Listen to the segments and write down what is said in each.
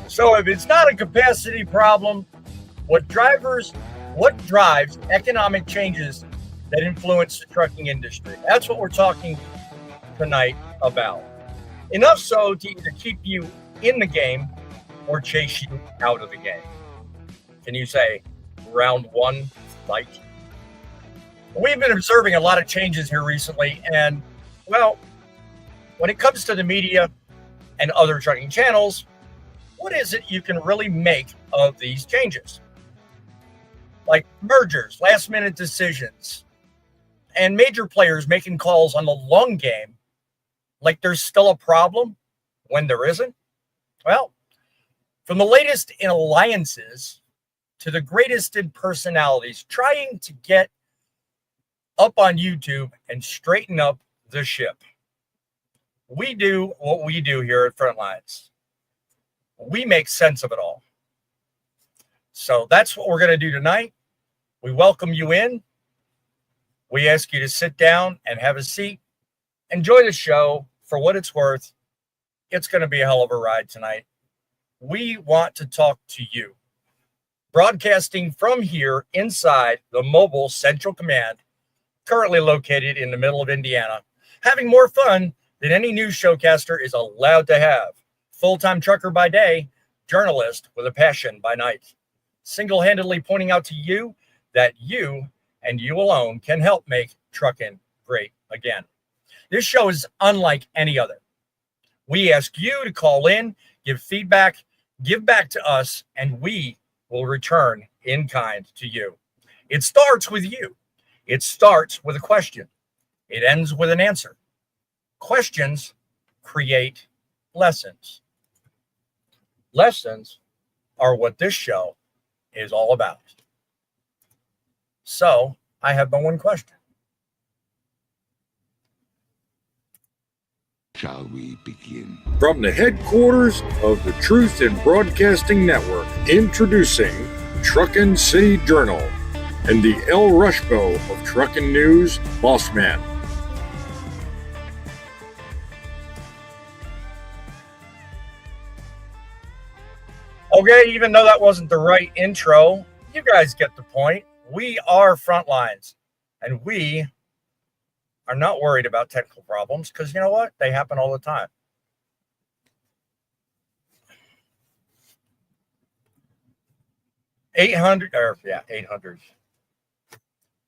So if it's not a capacity problem, what drives economic changes that influence the trucking industry? That's what we're talking tonight about. Enough so to either keep you in the game or chase you out of the game. Can you say round one, fight? We've been observing a lot of changes here recently, and well, when it comes to the media and other trucking channels, what is it you can really make of these changes? Like mergers, last minute decisions, and major players making calls on the long game like there's still a problem when there isn't? Well, from the latest in alliances to the greatest in personalities trying to get up on YouTube and straighten up the ship. We do what we do here at Frontlines. We make sense of it all. So that's what we're going to do tonight. We welcome you in. We ask you to sit down and have a seat. Enjoy the show for what it's worth. It's going to be a hell of a ride tonight. We want to talk to you. Broadcasting from here inside the mobile Central Command, currently located in the middle of Indiana, having more fun than any news showcaster is allowed to have. Full-time trucker by day, journalist with a passion by night. Single-handedly pointing out to you that you and you alone can help make trucking great again. This show is unlike any other. We ask you to call in, give feedback, give back to us, and we will return in kind to you. It starts with you. It starts with a question. It ends with an answer. Questions create lessons. Lessons are what this show is all about. So I have but one question. Shall we begin? From the headquarters of the Truth in Broadcasting Network, introducing Truckin City Journal and the El Rushbo of Truckin News, Bossman. Okay, even though that wasn't the right intro, you guys get the point. We are Frontlines, and we are not worried about technical problems because you know what? They happen all the time. $800.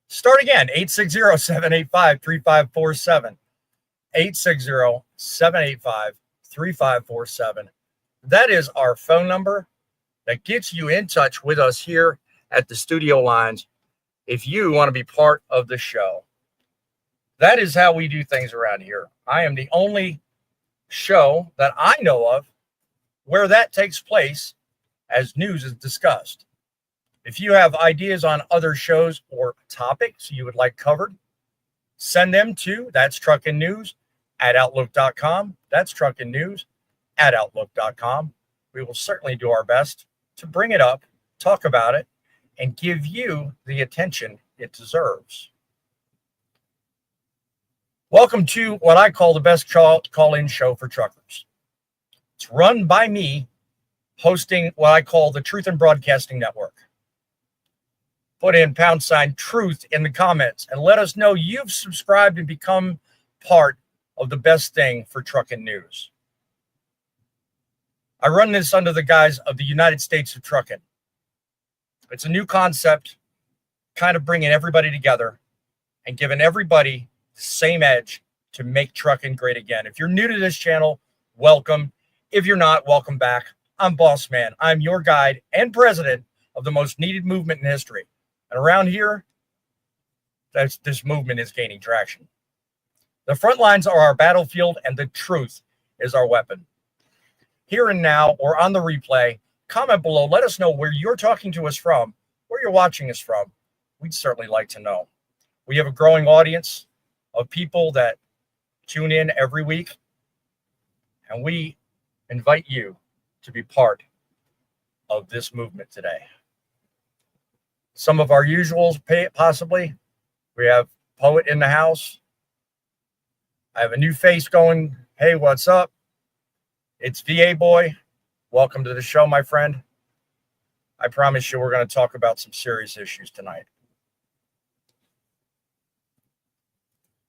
Start again, 860-785-3547. 860-785-3547. That is our phone number that gets you in touch with us here at the studio lines if you want to be part of the show. That is how we do things around here. I am the only show that I know of where that takes place as news is discussed. If you have ideas on other shows or topics you would like covered, send them to thatstruckinnews@outlook.com. That's truckinnews@outlook.com. We will certainly do our best to bring it up, talk about it, and give you the attention it deserves. Welcome to what I call the best call-in show for truckers. It's run by me, hosting what I call the Truth in Broadcasting Network. Put in # truth in the comments and let us know you've subscribed and become part of the best thing for trucking news. I run this under the guise of the United States of Trucking. It's a new concept, kind of bringing everybody together and giving everybody the same edge to make trucking great again. If you're new to this channel, welcome. If you're not, welcome back. I'm Boss Man. I'm your guide and president of the most needed movement in history. And around here, this movement is gaining traction. The front lines are our battlefield, and the truth is our weapon. Here and now, or on the replay, comment below. Let us know where you're talking to us from, where you're watching us from. We'd certainly like to know. We have a growing audience. of people that tune in every week, and we invite you to be part of this movement today. Some of our usuals, possibly. We have Poet in the house. I have a new face going. Hey, what's up? It's VA Boy. Welcome to the show, my friend. I promise you we're going to talk about some serious issues tonight.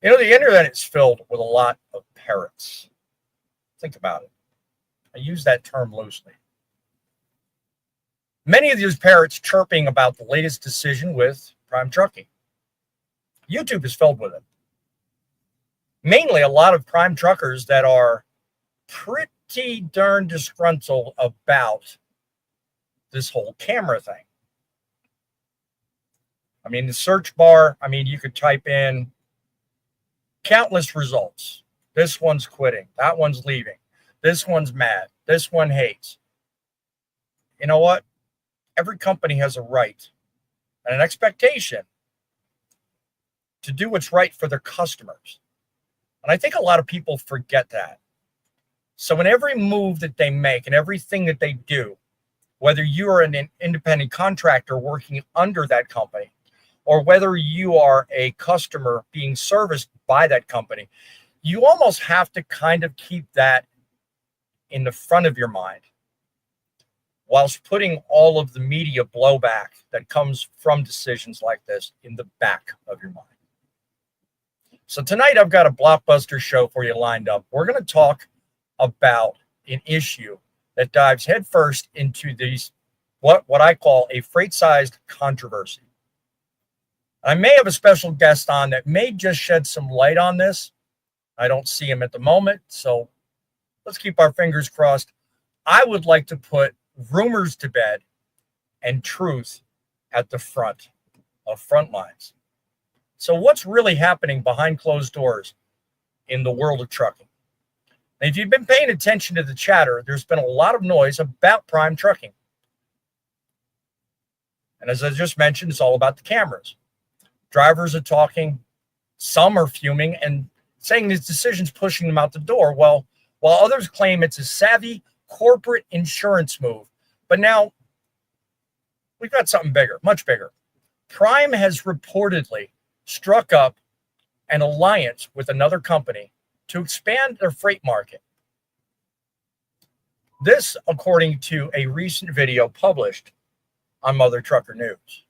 You know, the internet is filled with a lot of parrots. Think about it. I use that term loosely. Many of these parrots chirping about the latest decision with Prime Trucking. YouTube is filled with it. Mainly a lot of prime truckers that are pretty darn disgruntled about this whole camera thing. I mean, the search bar, you could type in countless results. This one's quitting. That one's leaving. This one's mad. This one hates. You know what? Every company has a right and an expectation to do what's right for their customers. And I think a lot of people forget that. So in every move that they make and everything that they do, whether you are an independent contractor working under that company, or whether you are a customer being serviced by that company, you almost have to kind of keep that in the front of your mind, whilst putting all of the media blowback that comes from decisions like this in the back of your mind. So tonight I've got a blockbuster show for you lined up. We're going to talk about an issue that dives headfirst into these, what I call a freight-sized controversy. I may have a special guest on that may just shed some light on this. I don't see him at the moment, so let's keep our fingers crossed. I would like to put rumors to bed and truth at the front of Frontlines. So what's really happening behind closed doors in the world of trucking? Now, if you've been paying attention to the chatter, there's been a lot of noise about Prime Trucking. And as I just mentioned, it's all about the cameras. Drivers are talking, some are fuming and saying this decision's pushing them out the door. Well, while others claim it's a savvy corporate insurance move. But now we've got something bigger, much bigger. Prime has reportedly struck up an alliance with another company to expand their freight market. This, according to a recent video published on Mutha Trucker News.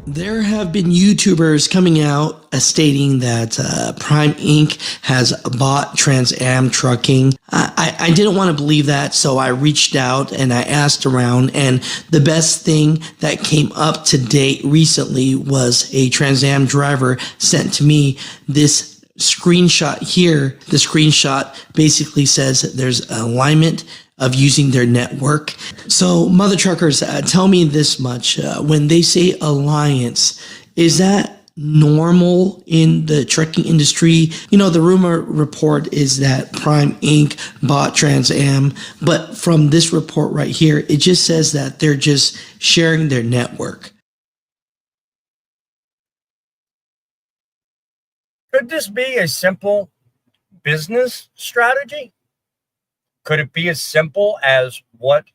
There have been YouTubers coming out stating that Prime Inc. has bought Trans Am Trucking. I didn't want to believe that, so I reached out and I asked around, and the best thing that came up to date recently was a Trans Am driver sent to me this screenshot here. The screenshot basically says that there's alignment of using their network. So Mutha Truckers, tell me this much. When they say alliance, is that normal in the trucking industry? You know, the rumor report is that Prime Inc. bought Trans Am, but from this report right here, it just says that they're just sharing their network. Could this be a simple business strategy? Could it be as simple as what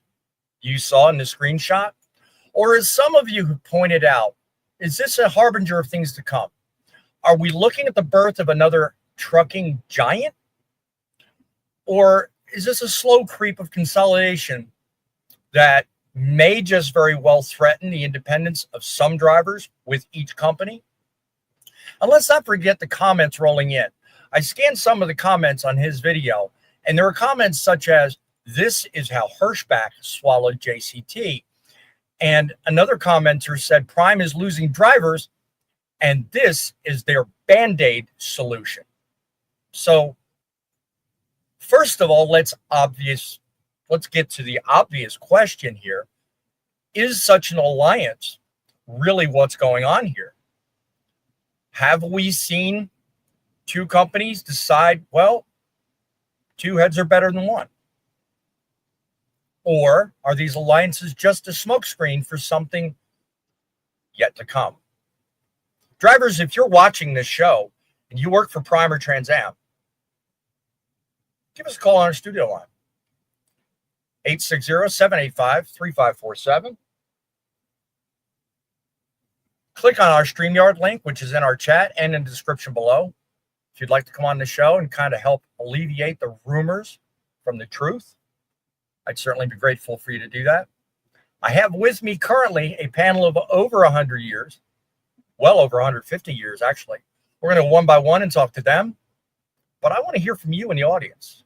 you saw in the screenshot? Or as some of you have pointed out, is this a harbinger of things to come? Are we looking at the birth of another trucking giant? Or is this a slow creep of consolidation that may just very well threaten the independence of some drivers with each company? And let's not forget the comments rolling in. I scanned some of the comments on his video, and there are comments such as, "This is how Hirschbach swallowed JCT." And another commenter said, "Prime is losing drivers, and this is their Band-Aid solution." So first of all, let's get to the obvious question here. Is such an alliance really what's going on here? Have we seen two companies decide, well, two heads are better than one? Or are these alliances just a smokescreen for something yet to come? Drivers, if you're watching this show and you work for Prime or Trans Am, give us a call on our studio line. 860-785-3547. Click on our StreamYard link, which is in our chat and in the description below. If you'd like to come on the show and kind of help alleviate the rumors from the truth, I'd certainly be grateful for you to do that. I have with me currently a panel of over 100 years, well over 150 years, actually. We're going to one by one and talk to them. But I want to hear from you in the audience.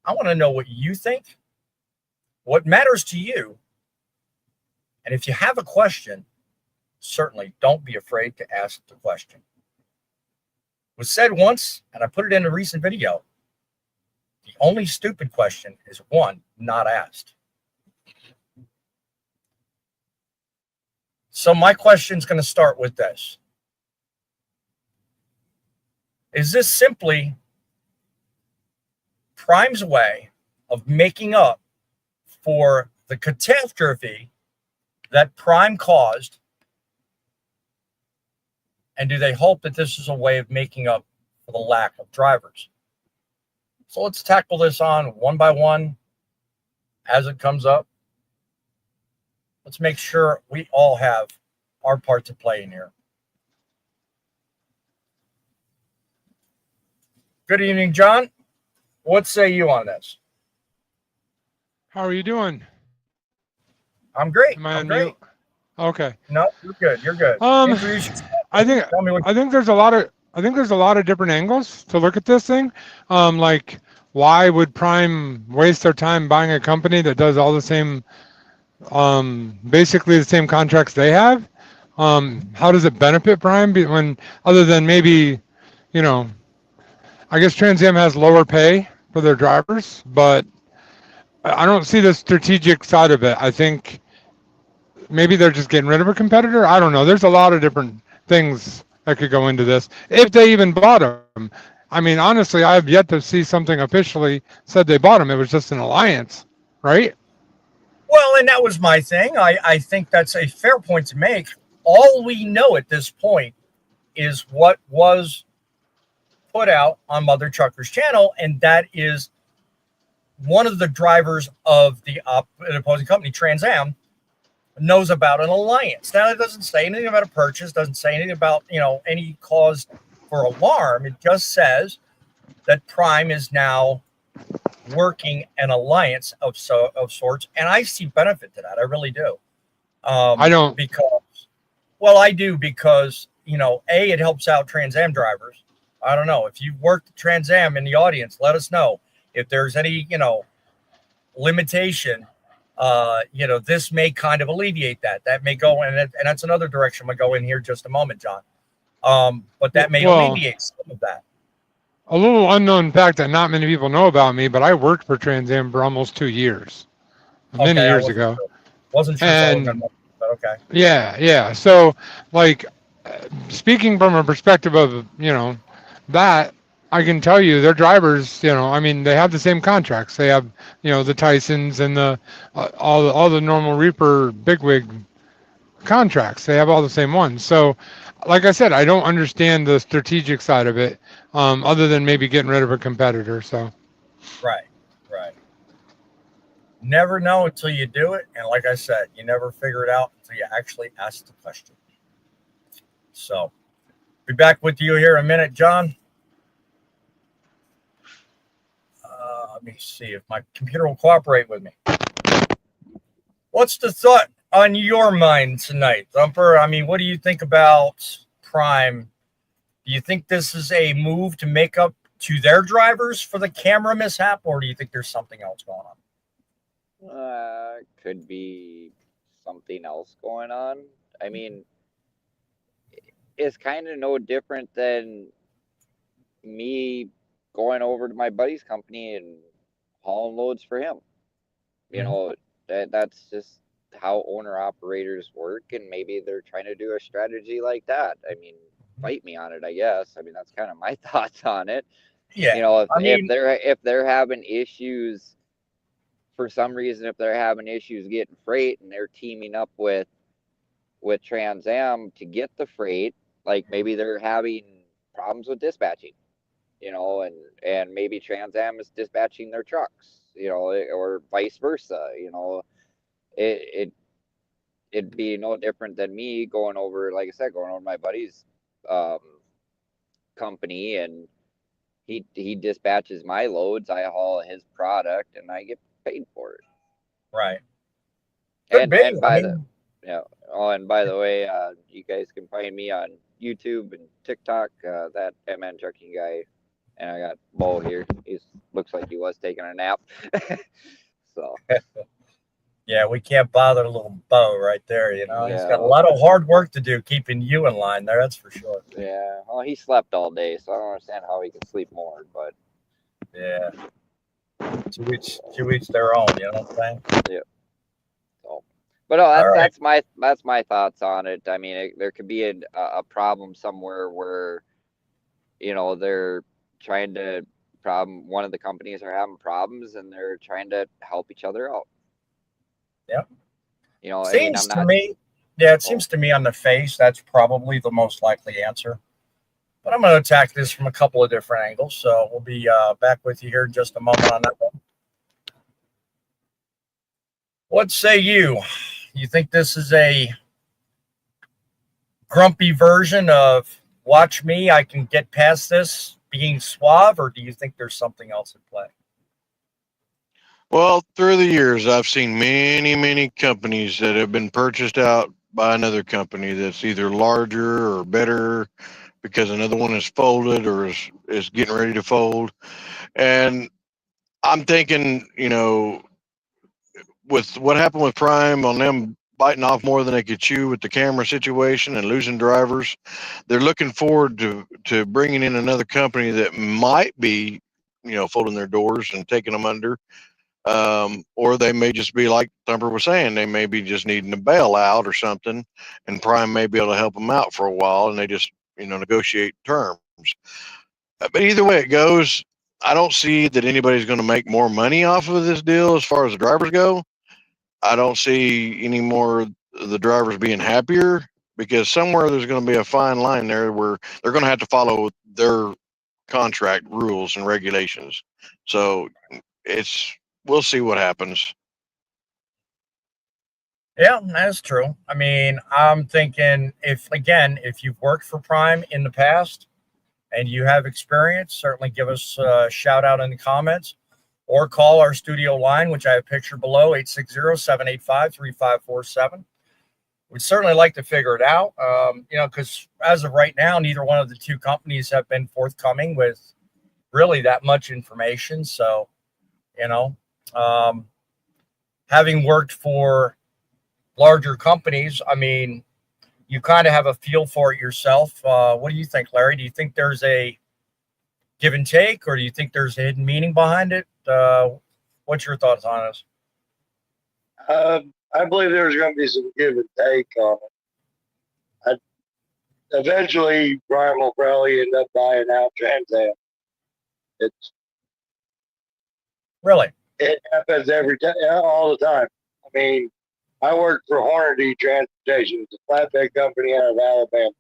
I want to know what you think, what matters to you. And if you have a question, certainly don't be afraid to ask the question. It was said once, and I put it in a recent video, the only stupid question is one not asked. So my question is going to start with this. Is this simply Prime's way of making up for the catastrophe that Prime caused? And do they hope that this is a way of making up for the lack of drivers? So let's tackle this on one by one as it comes up. Let's make sure we all have our part to play in here. Good evening, John. What say you on this? How are you doing? I'm great. Am I I'm on great. mute? Okay. No, you're good. You're good. Introduce yourself. I think Tell me what there's a lot of different angles to look at this thing. Like, why would Prime waste their time buying a company that does all the same, basically the same contracts they have? How does it benefit Prime when, other than maybe, I guess Trans Am has lower pay for their drivers, but I don't see the strategic side of it. I think maybe they're just getting rid of a competitor. I don't know. There's a lot of different things that could go into this, if they even bought them. I mean, honestly, I have yet to see something officially said they bought them. It was just an alliance, right? Well, and that was my thing. I think that's a fair point to make. All we know at this point is what was put out on Mutha Trucker's channel, and that is one of the drivers of the opposing company, Trans Am, knows about an alliance. Now, it doesn't say anything about a purchase, doesn't say anything about, any cause for alarm. It just says that Prime is now working an alliance of sorts, and I see benefit to that. I really do. I don't. I do because, it helps out Trans Am drivers. I don't know. If you've worked at Trans Am in the audience, let us know if there's any, limitation. This may kind of alleviate that. That may go in, and that's another direction we'll go in here just a moment, John. But that may alleviate some of that. A little unknown fact that not many people know about me, but I worked for Trans Am for almost 2 years, many years ago. Wasn't sure. And but okay. Yeah. So, like, speaking from a perspective of, that, I can tell you their drivers, they have the same contracts. They have, the Tysons and the all the normal Reaper bigwig contracts. They have all the same ones. So, like I said, I don't understand the strategic side of it, other than maybe getting rid of a competitor. So, right. Never know until you do it, and like I said, you never figure it out until you actually ask the question. So, be back with you here in a minute, John. Let me see if my computer will cooperate with me. What's the thought on your mind tonight, Thumper? I mean, what do you think about Prime? Do you think this is a move to make up to their drivers for the camera mishap, or do you think there's something else going on? Could be something else going on. I mean, it's kind of no different than me going over to my buddy's company and hauling loads for him. That's just how owner operators work, and maybe they're trying to do a strategy like that. I mean, fight me on it, I guess. I mean, that's kind of my thoughts on it. Yeah. You know, I mean, if they're having issues for some reason, if they're having issues getting freight and they're teaming up with Trans Am to get the freight, like maybe they're having problems with dispatching, you know, and maybe Trans Am is dispatching their trucks, you know, or vice versa, you know, it it'd be no different than me going over, like I said, going over my buddy's um, company, and he dispatches my loads, I haul his product, and I get paid for it. right. Could be. And I by the mean, yeah, oh, and by the way, you guys can find me on YouTube and TikTok. That MN Trucking guy, and I got Bo here. He looks like he was taking a nap. So yeah, we can't bother little Bo right there. You know, he's got a yeah, lot of hard work to do keeping you in line there. That's for sure. yeah. Well, he slept all day, so I don't understand how he can sleep more. But Yeah. To each their own. You know what I'm saying? yeah. So, but no, All right. that's my thoughts on it. I mean, there could be a problem somewhere where, you know, they're trying to one of the companies are having problems and they're trying to help each other out. Yeah. You know, I mean, Seems I'm to not. me. Yeah, it Oh, seems to me on the face that's probably the most likely answer. But I'm going to attack this from a couple of different angles. So we'll be back with you here in just a moment on that one. What say you? You think this is a grumpy version of watch me, I can get past this being suave, or do you think there's something else at play? Well, through the years, I've seen many, many companies that have been purchased out by another company that's either larger or better because another one is folded or is getting ready to fold. And I'm thinking, you know, with what happened with Prime on them biting off more than they could chew with the camera situation and losing drivers, they're looking forward to bringing in another company that might be, you know, folding their doors and taking them under. Or they may just be like Thumper was saying, they may be just needing a bailout or something, and Prime may be able to help them out for a while, and they just, you know, negotiate terms. But either way it goes, I don't see that anybody's going to make more money off of this deal as far as the drivers go. I don't see any more of the drivers being happier because somewhere there's going to be a fine line there where they're going to have to follow their contract rules and regulations. So it's we'll see what happens. Yeah, that's true. I mean, I'm thinking if you've worked for Prime in the past and you have experience, certainly give us a shout out in the comments or call our studio line, which I have pictured below, 860-785-3547. We'd certainly like to figure it out, because as of right now, neither one of the two companies have been forthcoming with really that much information. So, you know, having worked for larger companies, I mean, you kind of have a feel for it yourself. What do you think, Larry? Do you think there's a give and take, or do you think there's a hidden meaning behind it? What's your thoughts on this? I believe there's going to be some give and take on it. Eventually, Brian will probably end up buying out Trans Am. Really? It happens every day, all the time. I mean, I worked for Hornady Transportation. It's a flatbed company out of Alabama.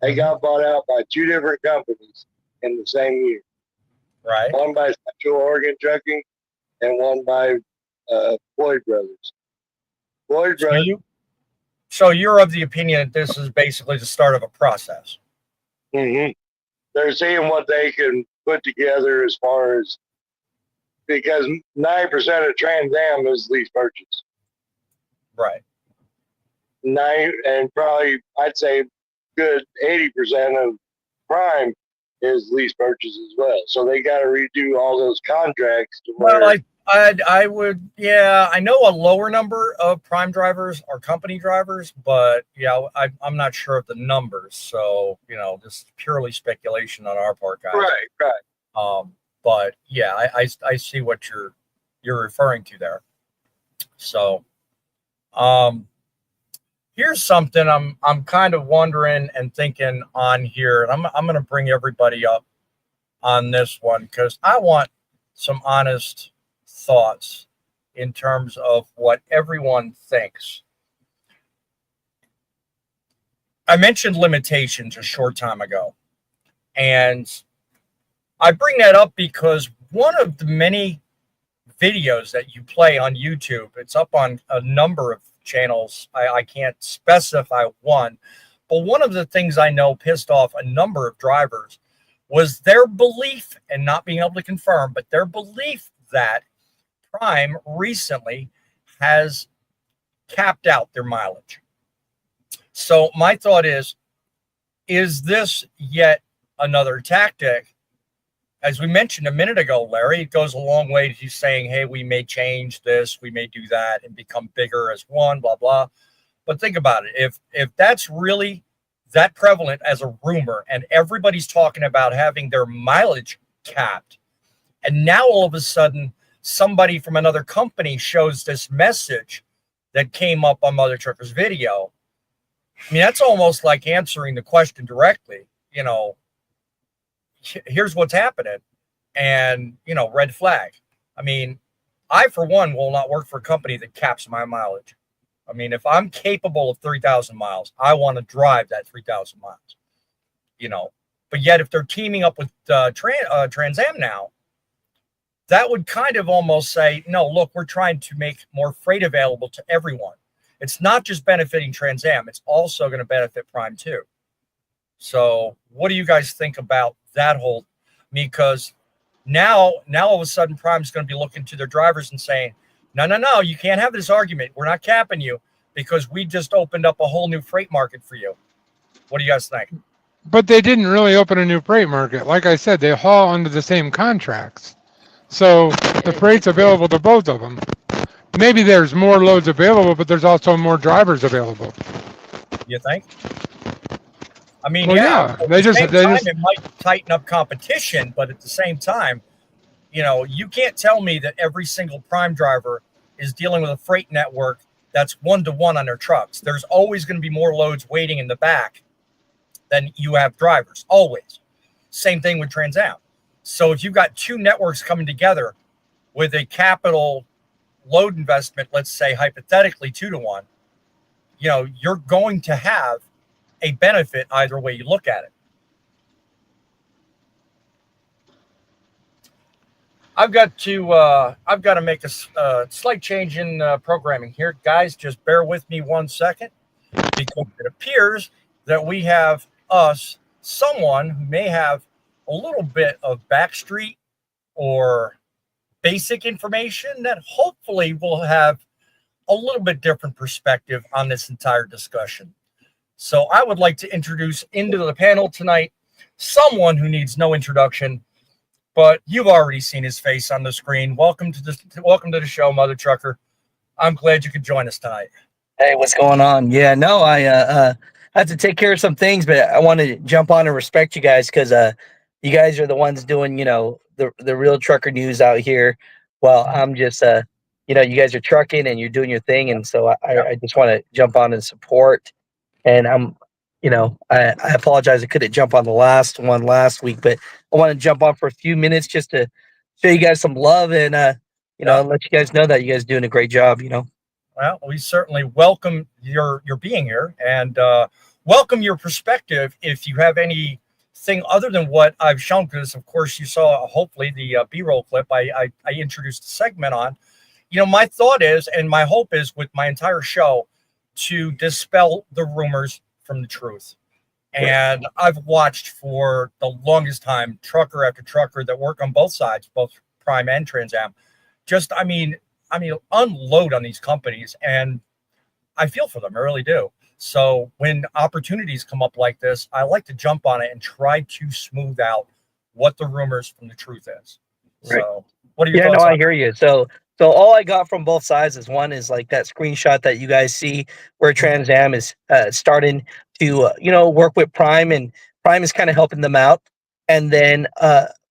They got bought out by two different companies in the same year. Right. One by Central Oregon Trucking and one by Floyd Brothers. Floyd Brothers. So you're of the opinion that this is basically the start of a process. Mm-hmm. They're seeing what they can put together as far as, because 9% of Trans Am is lease purchase. Right. And probably I'd say good 80% of Prime is lease purchase as well. So they got to redo all those contracts. Well, I would, yeah, I know a lower number of Prime drivers are company drivers, but yeah, I'm not sure of the numbers. So, this is purely speculation on our part, guys. Right. But yeah, I see what you're referring to there. So, Here's something I'm kind of wondering and thinking on here, and I'm going to bring everybody up on this one because I want some honest thoughts in terms of what everyone thinks. I mentioned limitations a short time ago, and I bring that up because one of the many videos that you play on YouTube, it's up on a number of channels. I can't specify one, but one of the things I know pissed off a number of drivers was their belief, and not being able to confirm, but their belief that Prime recently has capped out their mileage. So my thought is this yet another tactic? As we mentioned a minute ago, Larry, it goes a long way to saying, hey, we may change this, we may do that and become bigger as one, blah, blah. But think about it. If that's really that prevalent as a rumor and everybody's talking about having their mileage capped, and now all of a sudden somebody from another company shows this message that came up on Mutha Trucker's video, I mean, that's almost like answering the question directly. Here's what's happening, and red flag. I mean, I for one will not work for a company that caps my mileage. I mean, if I'm capable of 3,000 miles, I want to drive that 3,000 miles. But yet if they're teaming up with Trans Am now, that would kind of almost say, no, look, we're trying to make more freight available to everyone. It's not just benefiting Trans Am, it's also going to benefit Prime too. So what do you guys think about that whole? Because now all of a sudden Prime's going to be looking to their drivers and saying, no, you can't have this argument. We're not capping you because we just opened up a whole new freight market for you. What do you guys think? But they didn't really open a new freight market. Like I said, they haul under the same contracts. So the freight's available to both of them. Maybe there's more loads available, but there's also more drivers available. You think? I mean, well, yeah. They just it might tighten up competition, but at the same time, you can't tell me that every single Prime driver is dealing with a freight network that's one-to-one on their trucks. There's always going to be more loads waiting in the back than you have drivers. Always. Same thing with Trans Am. So if you've got two networks coming together with a capital load investment, let's say hypothetically 2-to-1, you're going to have a benefit either way you look at it. I've got to make a slight change in programming here, guys. Just bear with me 1 second, because it appears that we have someone who may have a little bit of backstreet or basic information that hopefully will have a little bit different perspective on this entire discussion. So I would like to introduce into the panel tonight someone who needs no introduction, but you've already seen his face on the screen. Welcome to the show, Mutha Trucker. I'm glad you could join us tonight. Hey, what's going on? Yeah, no, I have to take care of some things, but I want to jump on and respect you guys because you guys are the ones doing, the real trucker news out here. Well, I'm just, you guys are trucking and you're doing your thing, and so I just want to jump on and support. And I'm, I apologize I couldn't jump on the last week, but I want to jump on for a few minutes just to show you guys some love and let you guys know that you guys are doing a great job. Well, we certainly welcome your being here and welcome your perspective. If you have anything other than what I've shown, because of course you saw hopefully the B-roll clip I introduced a segment on. My thought is, and my hope is with my entire show, to dispel the rumors from the truth. And I've watched for the longest time trucker after trucker that work on both sides, both Prime and Trans Am, just unload on these companies, and I feel for them. I really do. So when opportunities come up like this, I like to jump on it and try to smooth out what the rumors from the truth is. Right. So what are your thoughts? I hear you. So all I got from both sides is one is like that screenshot that you guys see where Trans Am is starting to work with Prime, and Prime is kind of helping them out. And then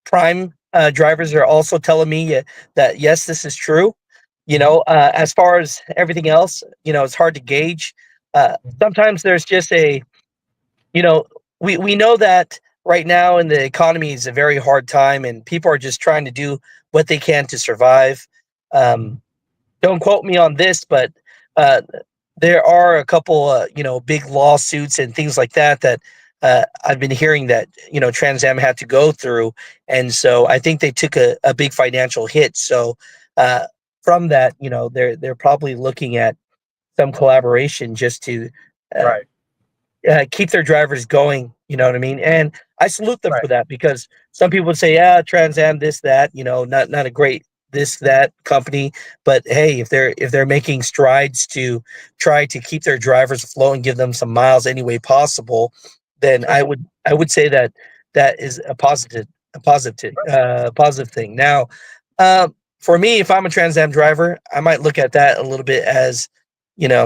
Prime drivers are also telling me that yes, this is true. As far as everything else, it's hard to gauge. sometimes there's just we know that right now in the economy is a very hard time, and people are just trying to do what they can to survive. Don't quote me on this, but uh, there are a couple, big lawsuits and things like that I've been hearing that Trans Am had to go through, and so I think they took a big financial hit. So from that, they're probably looking at some collaboration just to uh, Right. keep their drivers going. You know what I mean? And I salute them for Right. that, because some people would say, "Yeah, Trans Am, this, that, not a great this that company." But hey, if they're making strides to try to keep their drivers afloat and give them some miles any way possible, then I would say that is a positive thing. Now, for me, if I'm a Trans Am driver, I might look at that a little bit as, what's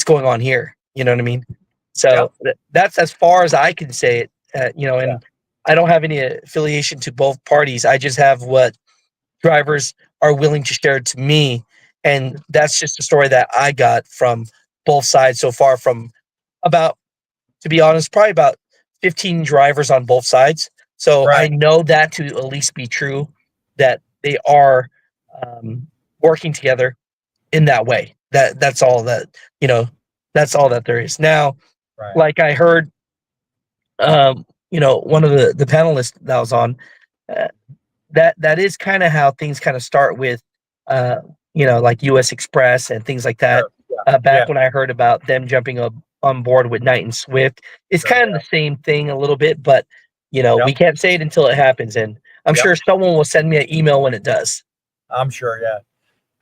going on here? You know what I mean? So that's as far as I can say it. And I don't have any affiliation to both parties. I just have what drivers are willing to share to me, and that's just a story that I got from both sides so far. From about, to be honest, probably about 15 drivers on both sides. So I Right. know that to at least be true, that they are working together in that way. That's all that that's all that there is. Now, Right. like I heard, one of the panelists that was on, uh, that is kind of how things kind of start with, like US Express and things like that. Sure. Yeah. Back Yeah. when I heard about them jumping up on board with Knight and Swift, it's Sure. kind of the same thing a little bit, but we Yep. can't say it until it happens, and I'm Yep. sure someone will send me an email when it does. I'm sure. Yeah.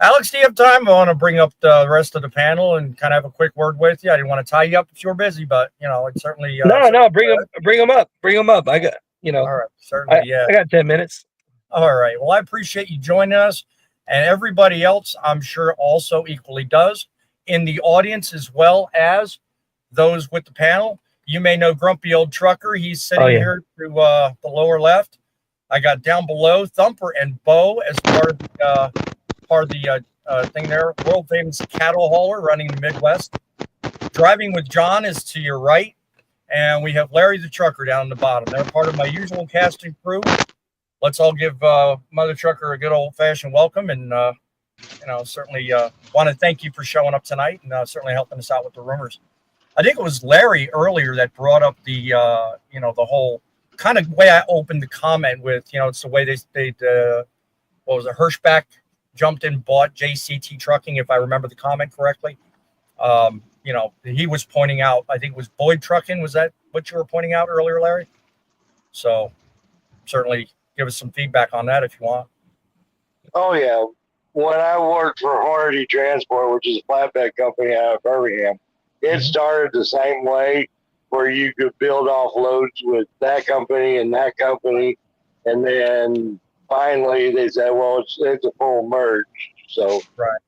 Alex, do you have time? I want to bring up the rest of the panel and kind of have a quick word with you. I didn't want to tie you up if you were busy, but it's certainly. No, bring them up. I got, All right. Certainly. Yeah. I got 10 minutes. All right. Well, I appreciate you joining us, and everybody else, I'm sure, also equally does in the audience, as well as those with the panel. You may know Grumpy Old Trucker. He's sitting here to the lower left. I got down below Thumper and Bo as part of the thing there. World famous cattle hauler running the Midwest. Driving with John is to your right, and we have Larry the Trucker down in the bottom. They're part of my usual casting crew. Let's all give Mother Trucker a good old-fashioned welcome, and certainly want to thank you for showing up tonight and certainly helping us out with the rumors. I think it was Larry earlier that brought up the the whole kind of way I opened the comment with, it's the way they what was it, Hirschbach jumped in, bought JCT Trucking, if I remember the comment correctly. He was pointing out, I think it was Boyd Trucking. Was that what you were pointing out earlier, Larry? So certainly give us some feedback on that if you want. Oh, yeah. When I worked for Hornady Transport, which is a flatbed company out of Birmingham, it started the same way, where you could build off loads with that company and that company. And then finally they said, well, it's a full merge. So, right.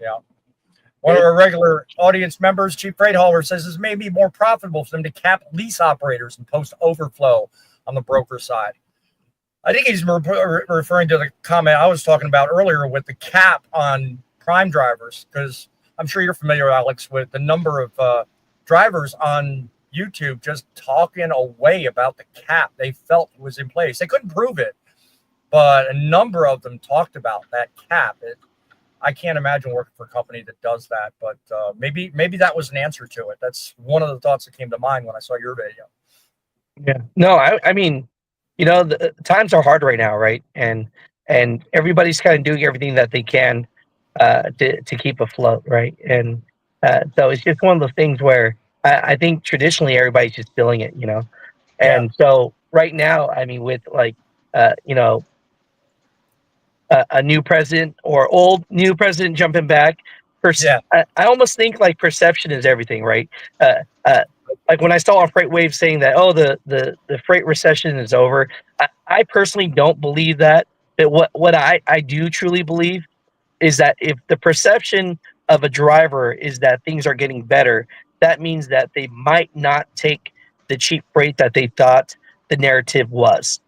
Yeah. One of our regular audience members, Chief Freight Hauler, says this may be more profitable for them to cap lease operators and post overflow on the broker side. I think he's referring to the comment I was talking about earlier with the cap on prime drivers, because I'm sure you're familiar, Alex, with the number of drivers on YouTube just talking away about the cap they felt was in place. They couldn't prove it, but a number of them talked about that cap. I can't imagine working for a company that does that, but maybe that was an answer to it. That's one of the thoughts that came to mind when I saw your video. Yeah. No, I mean, the times are hard right now, right? And everybody's kind of doing everything that they can to keep afloat, right? And so it's just one of those things where I think traditionally everybody's just feeling it, And so right now, I mean, with like, a new president or new president jumping back, I almost think like perception is everything, right? Like when I saw on FreightWave saying that, oh, the freight recession is over, I personally don't believe that. But what I do truly believe is that if the perception of a driver is that things are getting better, that means that they might not take the cheap freight that they thought the narrative was.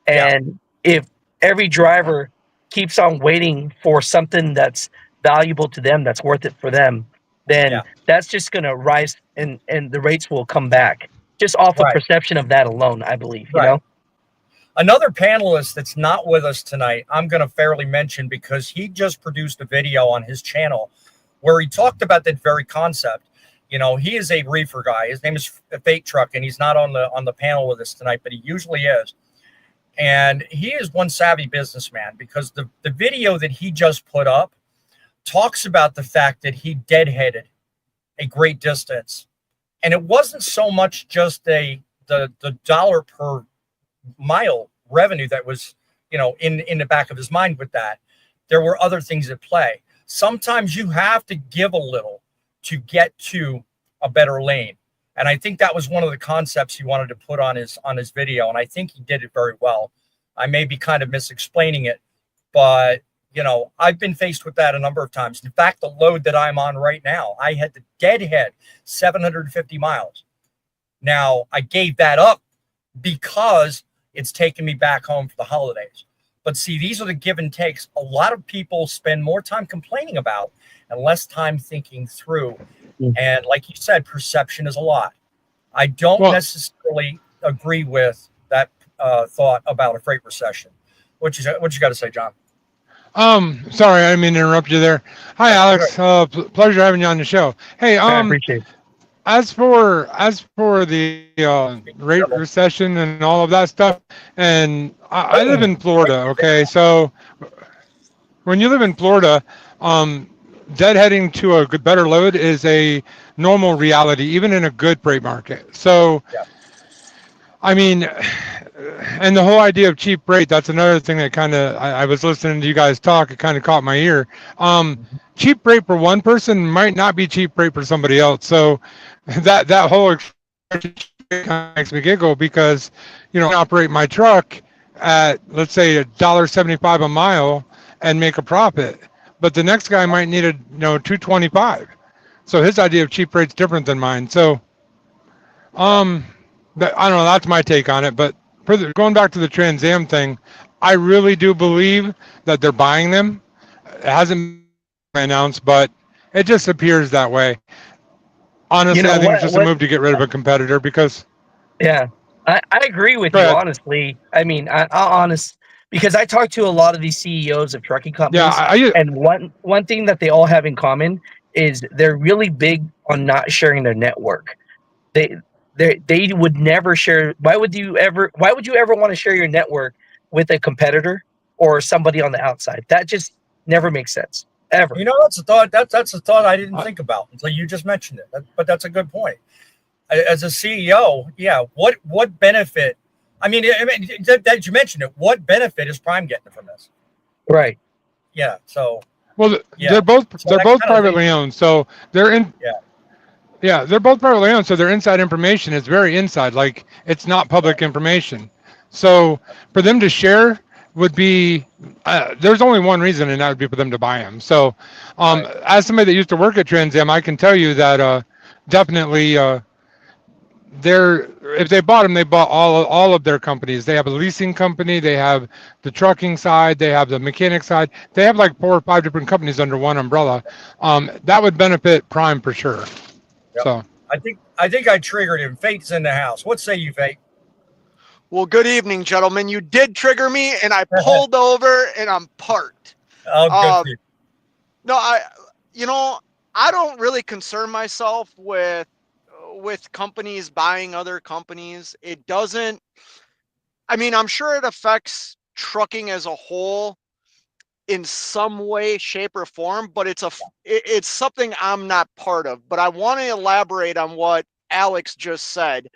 And if every driver keeps on waiting for something that's valuable to them, that's worth it for them, then that's just going to rise and the rates will come back just off of perception of that alone, I believe, you know? Another panelist that's not with us tonight, I'm going to fairly mention because he just produced a video on his channel where he talked about that very concept. You know, he is a reefer guy. His name is Fate Truck, and he's not on the panel with us tonight, but he usually is. And he is one savvy businessman because the video that he just put up talks about the fact that he deadheaded a great distance. And it wasn't so much just the dollar per mile revenue that was, you know, in the back of his mind with that. There were other things at play. Sometimes you have to give a little to get to a better lane. And I think that was one of the concepts he wanted to put on his video. And I think he did it very well. I may be kind of misexplaining it, but you know, I've been faced with that a number of times. In fact, the load that I'm on right now, I had to deadhead 750 miles. Now I gave that up because it's taken me back home for the holidays. But see, these are the give and takes. A lot of people spend more time complaining about and less time thinking through. And like you said, perception is a lot. I don't necessarily agree with that thought about a freight recession. What you got to say, John? Sorry, I didn't mean to interrupt you there. Hi, Alex. Pleasure having you on the show. Hey, I appreciate it. As for the rate recession and all of that stuff, and I live in Florida. Okay, so when you live in Florida, deadheading to a better load is a normal reality, even in a good freight market. So, I mean, and the whole idea of cheap freight, that's another thing that kind of, I was listening to you guys talk, it kind of caught my ear. Cheap freight for one person might not be cheap freight for somebody else. So that whole expression kind of makes me giggle because, you know, I operate my truck at, let's say, $1.75 a mile and make a profit. But the next guy might need $2.25. So his idea of cheap freight's different than mine. So, I don't know. That's my take on it. But going back to the Trans Am thing, I really do believe that they're buying them. It hasn't been announced, but it just appears that way. Honestly, I think it's just a move to get rid of a competitor because. Yeah, I agree with you, honestly. I mean, I'll honest, because I talk to a lot of these CEOs of trucking companies, and one thing that they all have in common is they're really big on not sharing their network. They would never share. Why would you ever want to share your network with a competitor or somebody on the outside? That just never makes sense, ever. You know, that's a thought. That's a thought I didn't think about until you just mentioned it. But that's a good point. As a CEO, what benefit? I mean, that you mentioned it. What benefit is Prime getting from this? Right. Yeah. So. Well, they're both privately owned, so they're in. Yeah, they're both privately owned, so their inside information is very inside. Like, it's not public information. So for them to share would be, there's only one reason, and that would be for them to buy them. So as somebody that used to work at Trans Am, I can tell you that definitely if they bought them, they bought all of their companies. They have a leasing company, they have the trucking side, they have the mechanic side. They have like 4 or 5 different companies under one umbrella. That would benefit Prime for sure. Yep. So I think I triggered him. Fate's in the house. What say you, Fate? Well, good evening, gentlemen. You did trigger me, and I pulled over, and I'm parked. Oh, good. No, I don't really concern myself with companies buying other companies. It doesn't. I mean, I'm sure it affects trucking as a whole in some way, shape, or form, but it's something I'm not part of. But I want to elaborate on what Alex just said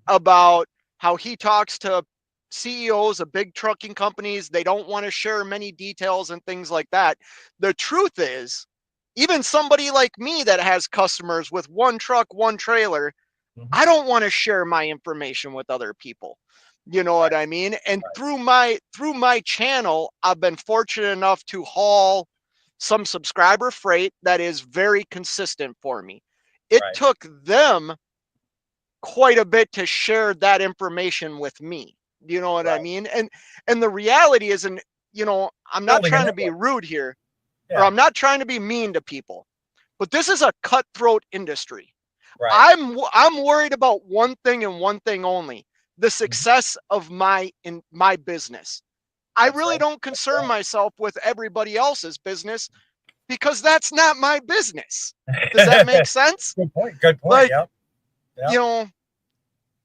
about how he talks to CEOs of big trucking companies. They don't want to share many details and things like that. The truth is, even somebody like me that has customers with one truck, one trailer, I don't want to share my information with other people. You know what I mean? And through my channel, I've been fortunate enough to haul some subscriber freight that is very consistent for me. It took them quite a bit to share that information with me. You know what I mean? And the reality is, and I'm not trying to be rude here, or I'm not trying to be mean to people, but this is a cutthroat industry. Right. I'm worried about one thing and one thing only: the success of my business. I really don't concern myself with everybody else's business, because that's not my business. Does that make sense? Good point. Good point. Like, Yep. You know,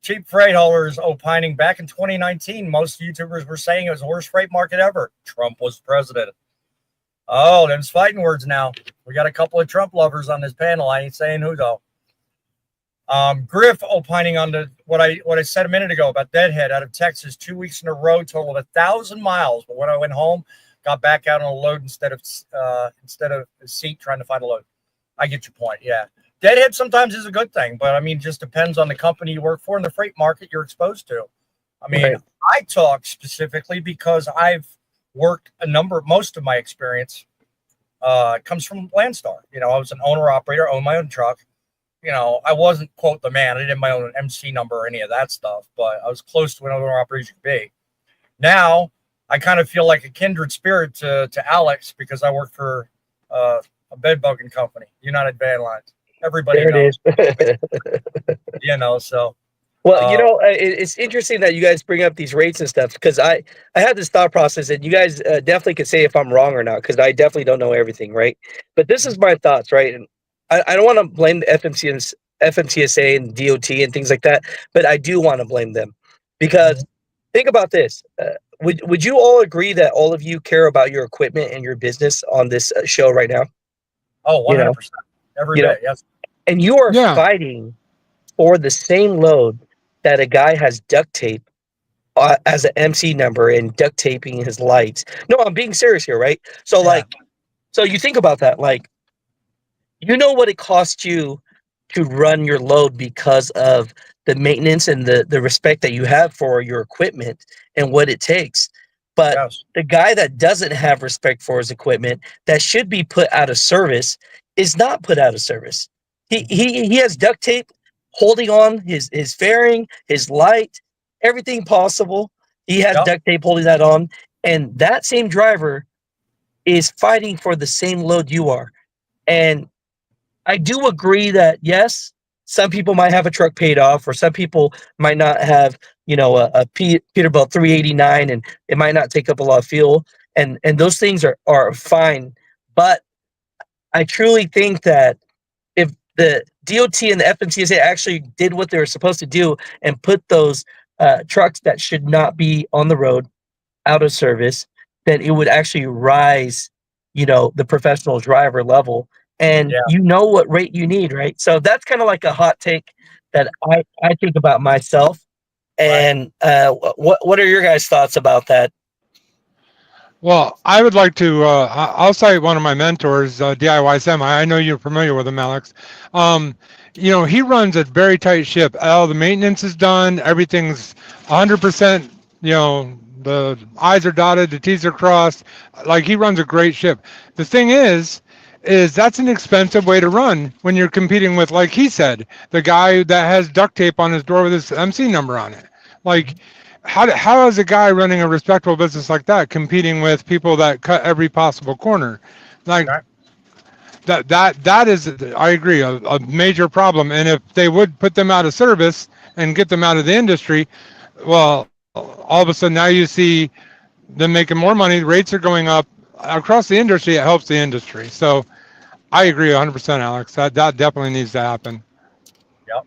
Cheap freight haulers opining back in 2019. Most YouTubers were saying it was the worst freight market ever. Trump was president. Oh, them's fighting words now. We got a couple of Trump lovers on this panel. I ain't saying who though. Griff opining on what I said a minute ago about Deadhead out of Texas. 2 weeks in a row, total of 1,000 miles. But when I went home, got back out on a load instead of a seat trying to find a load. I get your point. Yeah. Deadhead sometimes is a good thing, but I mean, just depends on the company you work for and the freight market you're exposed to. I mean, right. I talk specifically because I've worked most of my experience comes from Landstar. You know, I was an owner operator, owned my own truck. You know, I wasn't, quote, the man. I didn't have my own MC number or any of that stuff, but I was close to an owner operator you could be. Now, I kind of feel like a kindred spirit to Alex, because I work for a bed bugging company, United Van Lines. Everybody knows. You know, so. Well, you know, it's interesting that you guys bring up these rates and stuff, because I had this thought process, and you guys definitely could say if I'm wrong or not, because I definitely don't know everything, right? But this is my thoughts, right? And I don't want to blame the FMCSA and DOT and things like that, but I do want to blame them, because think about this. Would you all agree that all of you care about your equipment and your business on this show right now? Oh, 100%. You know? Every day, yes. And you are fighting for the same load that a guy has duct tape as an MC number and duct taping his lights. No, I'm being serious here, right? So so you think about that, like, you know what it costs you to run your load because of the maintenance and the respect that you have for your equipment and what it takes. But the guy that doesn't have respect for his equipment, that should be put out of service, is not put out of service. He has duct tape holding on his fairing, his light, everything possible. He has duct tape holding that on. And that same driver is fighting for the same load you are. And I do agree that, yes, some people might have a truck paid off, or some people might not have, you know, a Peterbilt 389, and it might not take up a lot of fuel. And those things are fine. But I truly think that if the DOT and the FMCSA actually did what they were supposed to do and put those trucks that should not be on the road out of service, then it would actually rise, you know, the professional driver level. And you know what rate you need, right? So that's kind of like a hot take that I think about myself. And what are your guys' thoughts about that? Well, I would like to, I'll cite one of my mentors, DIY Semi. I know you're familiar with him, Alex. You know, he runs a very tight ship. All the maintenance is done. Everything's 100%, you know, the I's are dotted, the T's are crossed. Like, he runs a great ship. The thing is that's an expensive way to run when you're competing with, like he said, the guy that has duct tape on his door with his MC number on it. Like, how is a guy running a respectable business like that competing with people that cut every possible corner? Like, that is, I agree, a major problem. And if they would put them out of service and get them out of the industry, well, all of a sudden now you see them making more money, rates are going up across the industry. It helps the industry. So I agree 100%, Alex. That definitely needs to happen. Yep.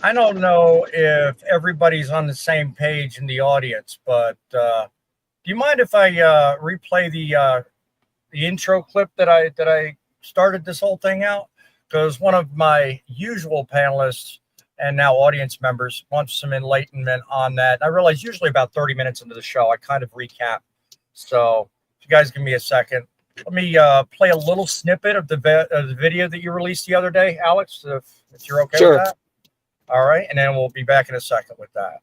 I don't know if everybody's on the same page in the audience, but do you mind if I replay the intro clip that I started this whole thing out? Because one of my usual panelists and now audience members wants some enlightenment on that. I realize usually about 30 minutes into the show, I kind of recap. So if you guys give me a second, let me play a little snippet of the video that you released the other day, Alex, if you're okay with that. All right, and then we'll be back in a second with that.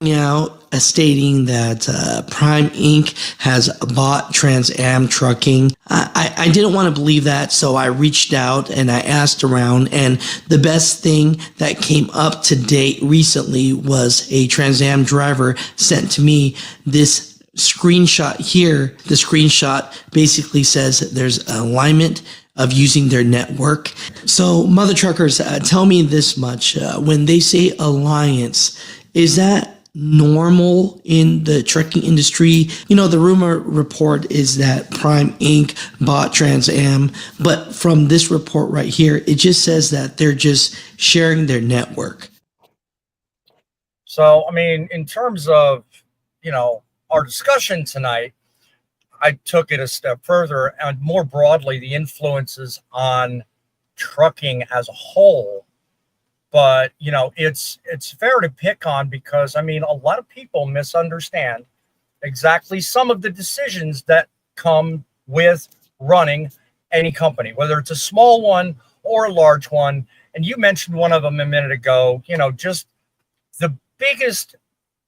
Out stating that Prime Inc. has bought Trans Am Trucking. I didn't want to believe that, so I reached out and I asked around, and the best thing that came up to date recently was a Trans Am driver sent to me this screenshot here. The screenshot basically says there's alignment of using their network. So, Mother Truckers, tell me this much. When they say alliance, is that normal in the trucking industry? You know, the rumor report is that Prime Inc. bought Trans Am, but from this report right here, it just says that they're just sharing their network. So, I mean, in terms of, our discussion tonight, I took it a step further and more broadly, the influences on trucking as a whole. But, it's fair to pick on because, I mean, a lot of people misunderstand exactly some of the decisions that come with running any company, whether it's a small one or a large one. And you mentioned one of them a minute ago, just the biggest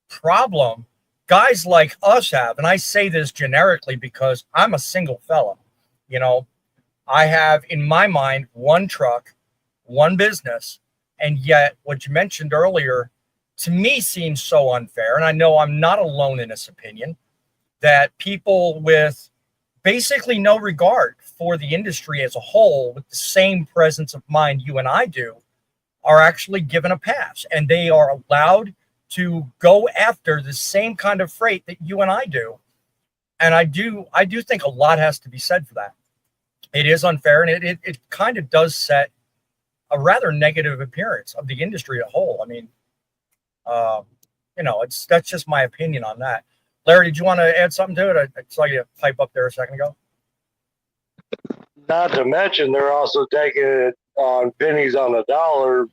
problem guys like us have, and I say this generically because I'm a single fella, I have in my mind one truck, one business, and yet what you mentioned earlier to me seems so unfair. And I know I'm not alone in this opinion that people with basically no regard for the industry as a whole, with the same presence of mind you and I do, are actually given a pass, and they are allowed to go after the same kind of freight that you and I do. And I do think a lot has to be said for that. It is unfair, and it kind of does set a rather negative appearance of the industry as a whole. I mean, that's just my opinion on that. Larry, did you want to add something to it? I saw you pipe up there a second ago. Not to mention, they're also taking it on pennies on the dollar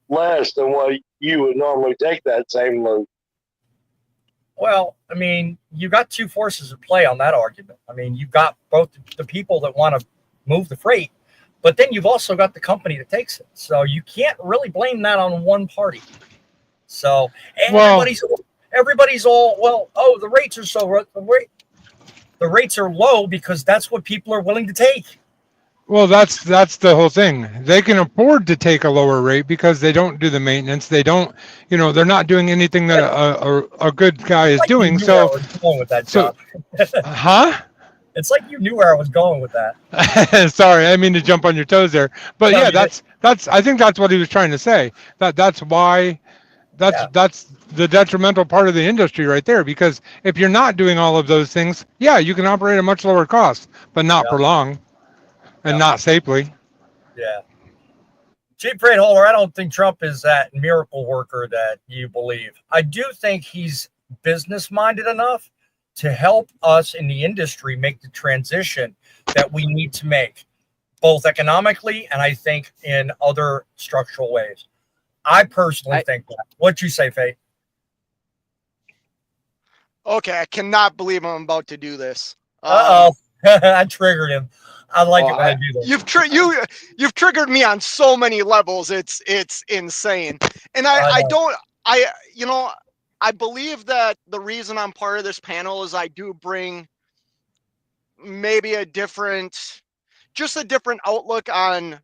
less than what you would normally take that same load. Well, I mean, you got two forces at play on that argument. I mean, you've got both the people that want to move the freight, but then you've also got the company that takes it. So you can't really blame that on one party. So everybody's all, well, oh, the rates are so the rates are low because that's what people are willing to take. Well, that's the whole thing. They can afford to take a lower rate because they don't do the maintenance. They don't, they're not doing anything that a good guy is doing. So, going with that, John. Huh? It's like you knew where I was going with that. Sorry, I mean to jump on your toes there. But yeah, that's I think that's what he was trying to say. That's why that's the detrimental part of the industry right there. Because if you're not doing all of those things, yeah, you can operate at much lower cost, but not for long. And not safely. Yeah. Cheap freight holder, I don't think Trump is that miracle worker that you believe. I do think he's business-minded enough to help us in the industry make the transition that we need to make, both economically and I think in other structural ways. I personally think that. What'd you say, Faye? Okay, I cannot believe I'm about to do this. I triggered him. I like it when I do that. You've triggered me on so many levels. It's insane. And I believe that the reason I'm part of this panel is I do bring maybe a different outlook on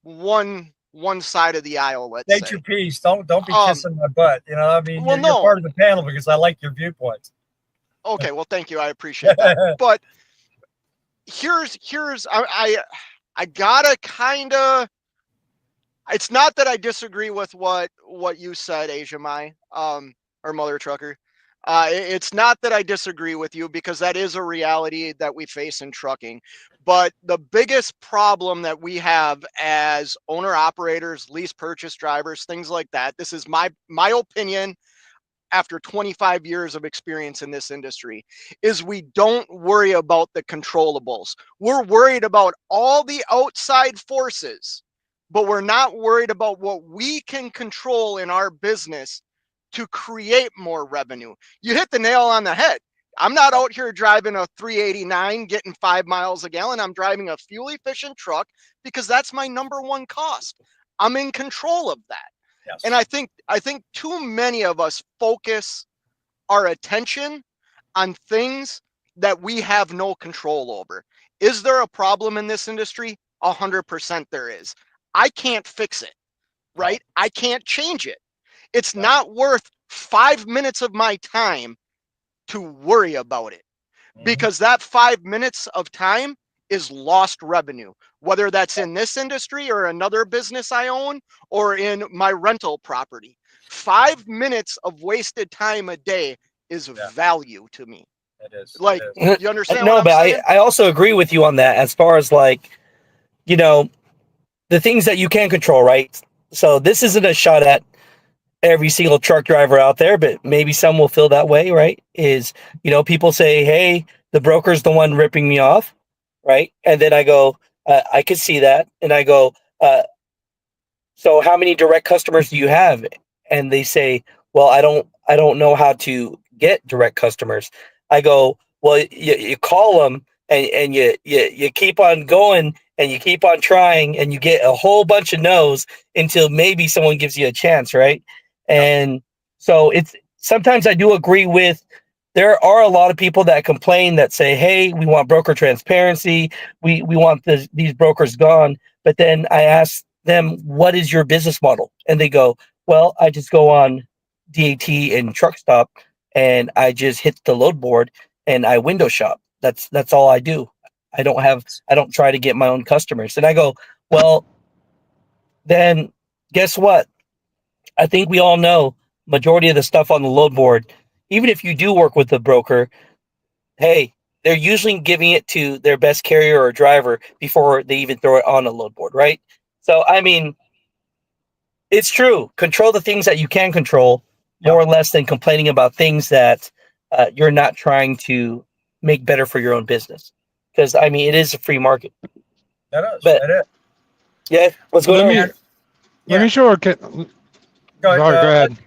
one side of the aisle. Let's state your piece. Don't be kissing my butt. You're part of the panel because I like your viewpoints. Okay, well, thank you. I appreciate that. But here's I gotta kind of, it's not that I disagree with what you said, Asia Mai, or Mother Trucker. It's not that I disagree with you, because that is a reality that we face in trucking. But the biggest problem that we have as owner operators, lease purchase drivers, things like that, this is my opinion after 25 years of experience in this industry, is we don't worry about the controllables. We're worried about all the outside forces, but we're not worried about what we can control in our business to create more revenue. You hit the nail on the head. I'm not out here driving a 389, getting 5 miles a gallon. I'm driving a fuel efficient truck because that's my number one cost. I'm in control of that. Yes. And I think too many of us focus our attention on things that we have no control over. Is there a problem in this industry? 100% there is. I can't fix it, right? I can't change it. It's not worth 5 minutes of my time to worry about it, because that 5 minutes of time is lost revenue. whether that's in this industry or another business I own or in my rental property. 5 minutes of wasted time a day is value to me. It is. Like, it is. you understand No, what I'm but saying? I also agree with you on that as far as like, you know, the things that you can control, right? So this isn't a shot at every single truck driver out there, but maybe some will feel that way, right? Is, people say, hey, the broker's the one ripping me off, right? And then I go, I could see that. And I go, so how many direct customers do you have? And they say, well, I don't know how to get direct customers. I go, well, you call them and you keep on going and you keep on trying and you get a whole bunch of no's until maybe someone gives you a chance, right? And so it's sometimes I do agree with, there are a lot of people that complain that say, hey, we want broker transparency. We want these brokers gone. But then I ask them, what is your business model? And they go, well, I just go on DAT and truck stop and I just hit the load board and I window shop. That's all I do. I don't try to get my own customers. And I go, well, then guess what? I think we all know majority of the stuff on the load board, even if you do work with the broker, hey, they're usually giving it to their best carrier or driver before they even throw it on a load board, right? So, I mean, it's true. Control the things that you can control more or less than complaining about things that you're not trying to make better for your own business. Because, I mean, it is a free market. That is. But, that is. Yeah, what's going on? Let me show Go ahead.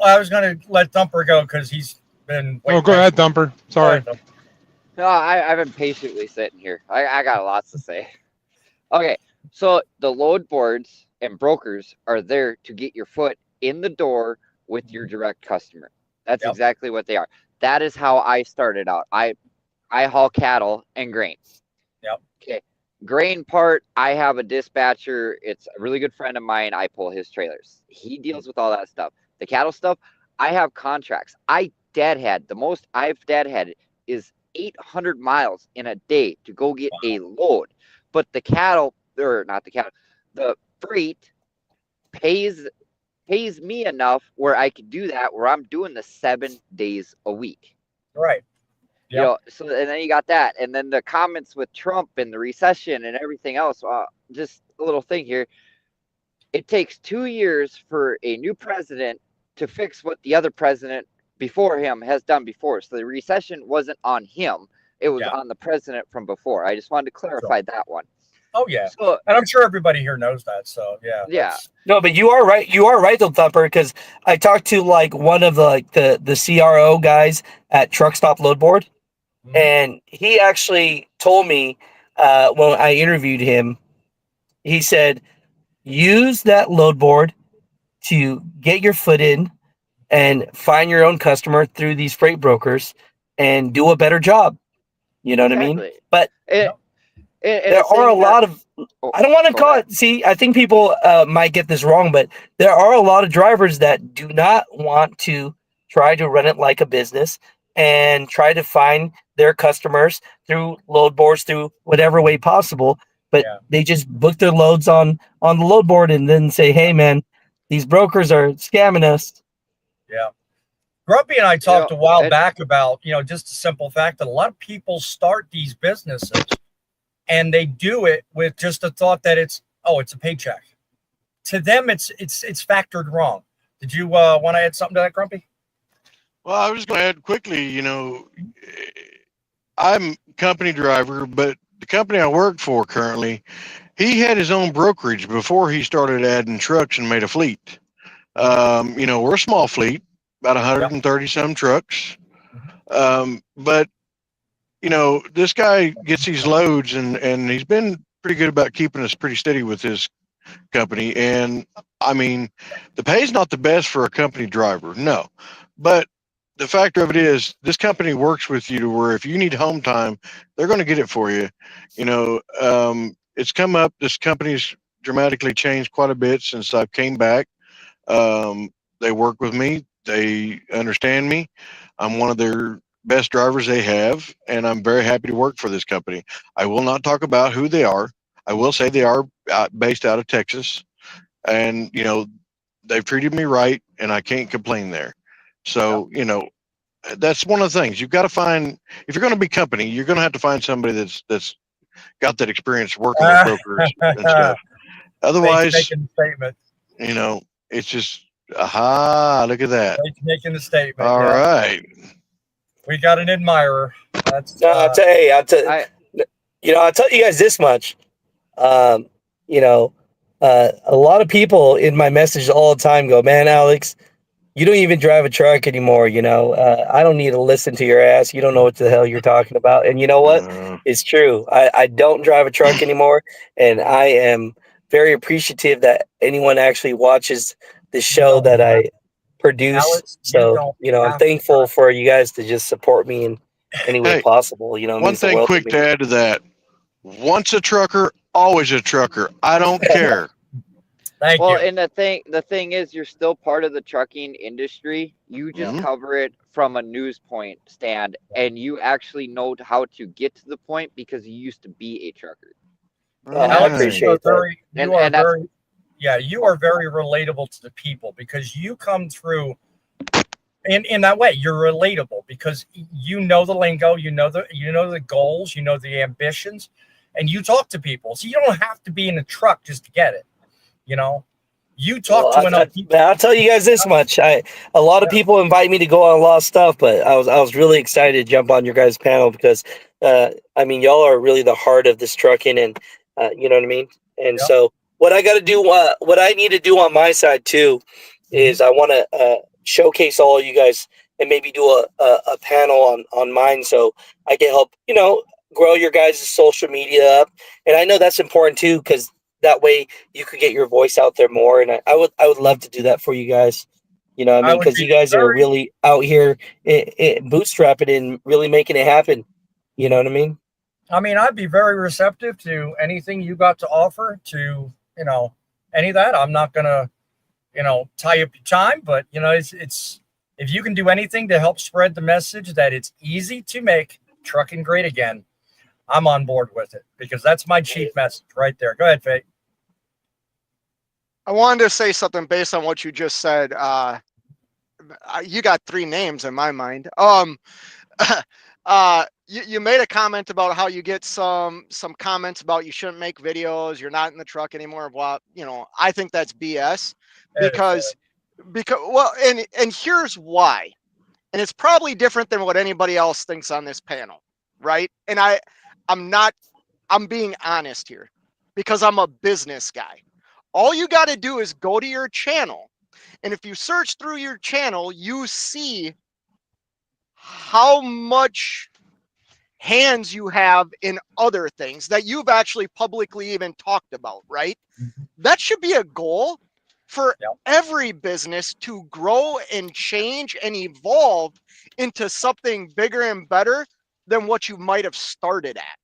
I was going to let Thumper go because he's been. Go ahead, Thumper. Sorry. No, I've been patiently sitting here. I got lots to say. Okay, so the load boards and brokers are there to get your foot in the door with your direct customer. That's exactly what they are. That is how I started out. I haul cattle and grain. Yep. Okay. Grain part, I have a dispatcher. It's a really good friend of mine. I pull his trailers. He deals with all that stuff. The cattle stuff, I have contracts. The most I've deadheaded is 800 miles in a day to go get a load. But the freight pays me enough where I could do that, where I'm doing the 7 days a week. Right. So and then you got that, and then the comments with Trump and the recession and everything else. Just a little thing here. It takes 2 years for a new president to fix what the other president before him has done before. So the recession wasn't on him; it was on the president from before. I just wanted to clarify that one. Oh yeah, so, and I'm sure everybody here knows that. So yeah. No, but you are right. You are right, though, Thumper, because I talked to like one of the CRO guys at Truck Stop Load Board, and he actually told me when I interviewed him, he said, use that load board to get your foot in and find your own customer through these freight brokers and do a better job. You know what I mean? But there are a lot of, I don't want to call it, see, I think people might get this wrong, but there are a lot of drivers that do not want to try to run it like a business and try to find their customers through load boards, through whatever way possible. But they just book their loads on the load board and then say, hey, man, these brokers are scamming us. Yeah. Grumpy and I talked a while back about, just a simple fact that a lot of people start these businesses and they do it with just the thought that it's a paycheck. To them, it's factored wrong. Did you want to add something to that, Grumpy? Well, I was going to add quickly, I'm company driver, but the company I work for currently, he had his own brokerage before he started adding trucks and made a fleet. We're a small fleet, about 130 some trucks. But this guy gets these loads and he's been pretty good about keeping us pretty steady with his company. And I mean, the pay is not the best for a company driver, no, but the fact of it is this company works with you to where if you need home time, they're going to get it for you. It's come up, this company's dramatically changed quite a bit since I came back. They work with me. They understand me. I'm one of their best drivers they have, and I'm very happy to work for this company. I will not talk about who they are. I will say they are based out of Texas, and they've treated me right, and I can't complain there. So that's one of the things you've got to find if you're going to be company. You're going to have to find somebody that's got that experience working with brokers and stuff. Otherwise, making the statement. It's just aha. Look at that. Making the statement. All right. We got an admirer. That's No, I'll tell you guys this much. A lot of people in my message all the time go, "Man, Alex, you don't even drive a truck anymore. I don't need to listen to your ass. You don't know what the hell you're talking about." And you know what? It's true. I don't drive a truck anymore, and I am very appreciative that anyone actually watches the show that I produce. Alex, So, I'm thankful for you guys to just support me in any way possible. One thing quick to add to that. Once a trucker, always a trucker. I don't care. Thank you. Well, and the thing is, you're still part of the trucking industry. You just cover it from a news point stand, and you actually know how to get to the point because you used to be a trucker. I appreciate that. You are very relatable to the people because you come through in that way. You're relatable because you know the lingo, you know the goals, you know the ambitions, and you talk to people. So you don't have to be in a truck just to get it. You talk to enough people. I'll tell you guys this much. A lot of people invite me to go on a lot of stuff, but I was really excited to jump on your guys' panel because y'all are really the heart of this trucking, and you know what I mean. And so what I got to do, what I need to do on my side too, is I want to showcase all of you guys and maybe do a panel on mine so I can help grow your guys' social media up. And I know that's important too because that way you could get your voice out there more. And I would love to do that for you guys. Because you guys are really out here bootstrapping and really making it happen. You know what I mean? I'd be very receptive to anything you got to offer to, any of that. I'm not going to, tie up your time, but it's if you can do anything to help spread the message that it's easy to make trucking great again, I'm on board with it because that's my chief message right there. Go ahead, Faye. I wanted to say something based on what you just said. You got three names in my mind. You made a comment about how you get some comments about you shouldn't make videos, you're not in the truck anymore. Blah, I think that's BS because and here's why. And it's probably different than what anybody else thinks on this panel, right? And I'm being honest here because I'm a business guy. All you got to do is go to your channel. And if you search through your channel, you see how much hands you have in other things that you've actually publicly even talked about, right? That should be a goal for every business to grow and change and evolve into something bigger and better than what you might have started at.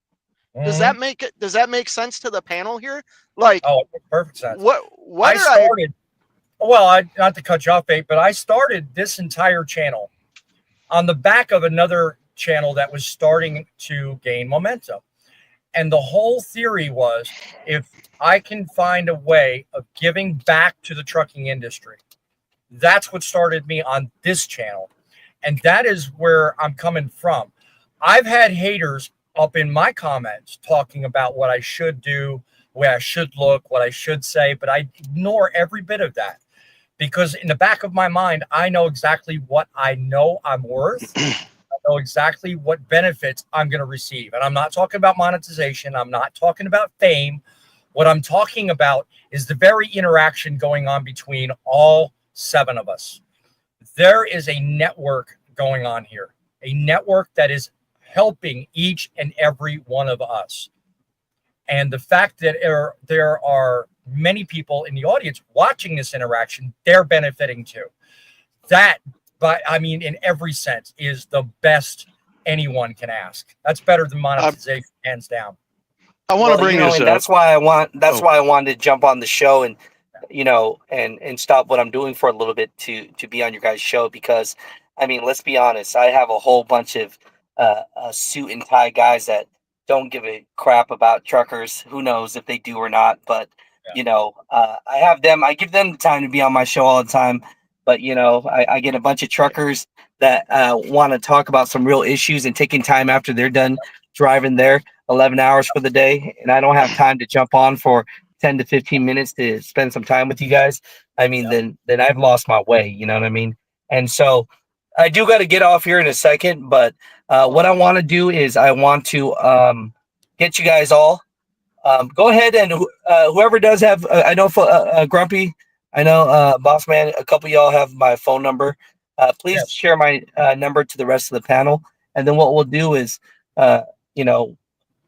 Does that make sense to the panel here? Like, it makes perfect sense. Not to cut you off, Faye, but I started this entire channel on the back of another channel that was starting to gain momentum. And the whole theory was if I can find a way of giving back to the trucking industry, that's what started me on this channel. And that is where I'm coming from. I've had haters up in my comments talking about what I should do, the way I should look, what I should say, but I ignore every bit of that because in the back of my mind, I know exactly what I know I'm worth. I know exactly what benefits I'm going to receive. And I'm not talking about monetization. I'm not talking about fame. What I'm talking about is the very interaction going on between all 7 of us. There is a network going on here, a network that is helping each and every one of us. And the fact that there are many people in the audience watching this interaction, they're benefiting too. That, in every sense, is the best anyone can ask. That's better than monetization, hands down. I want to bring this up. That's why I wanted to jump on the show and and stop what I'm doing for a little bit to be on your guys' show because let's be honest, I have a whole bunch of suit and tie guys that don't give a crap about truckers. Who knows if they do or not? But I give them the time to be on my show all the time. But I get a bunch of truckers that want to talk about some real issues and taking time after they're done driving their 11 hours for the day, and I don't have time to jump on for 10 to 15 minutes to spend some time with you guys. I mean, then I've lost my way. You know what I mean? And so I do got to get off here in a second, but what I want to do is I want to get you guys all. Go ahead and whoever does have, I know Grumpy, I know Boss Man, a couple of y'all have my phone number. Please share my number to the rest of the panel. And then what we'll do is,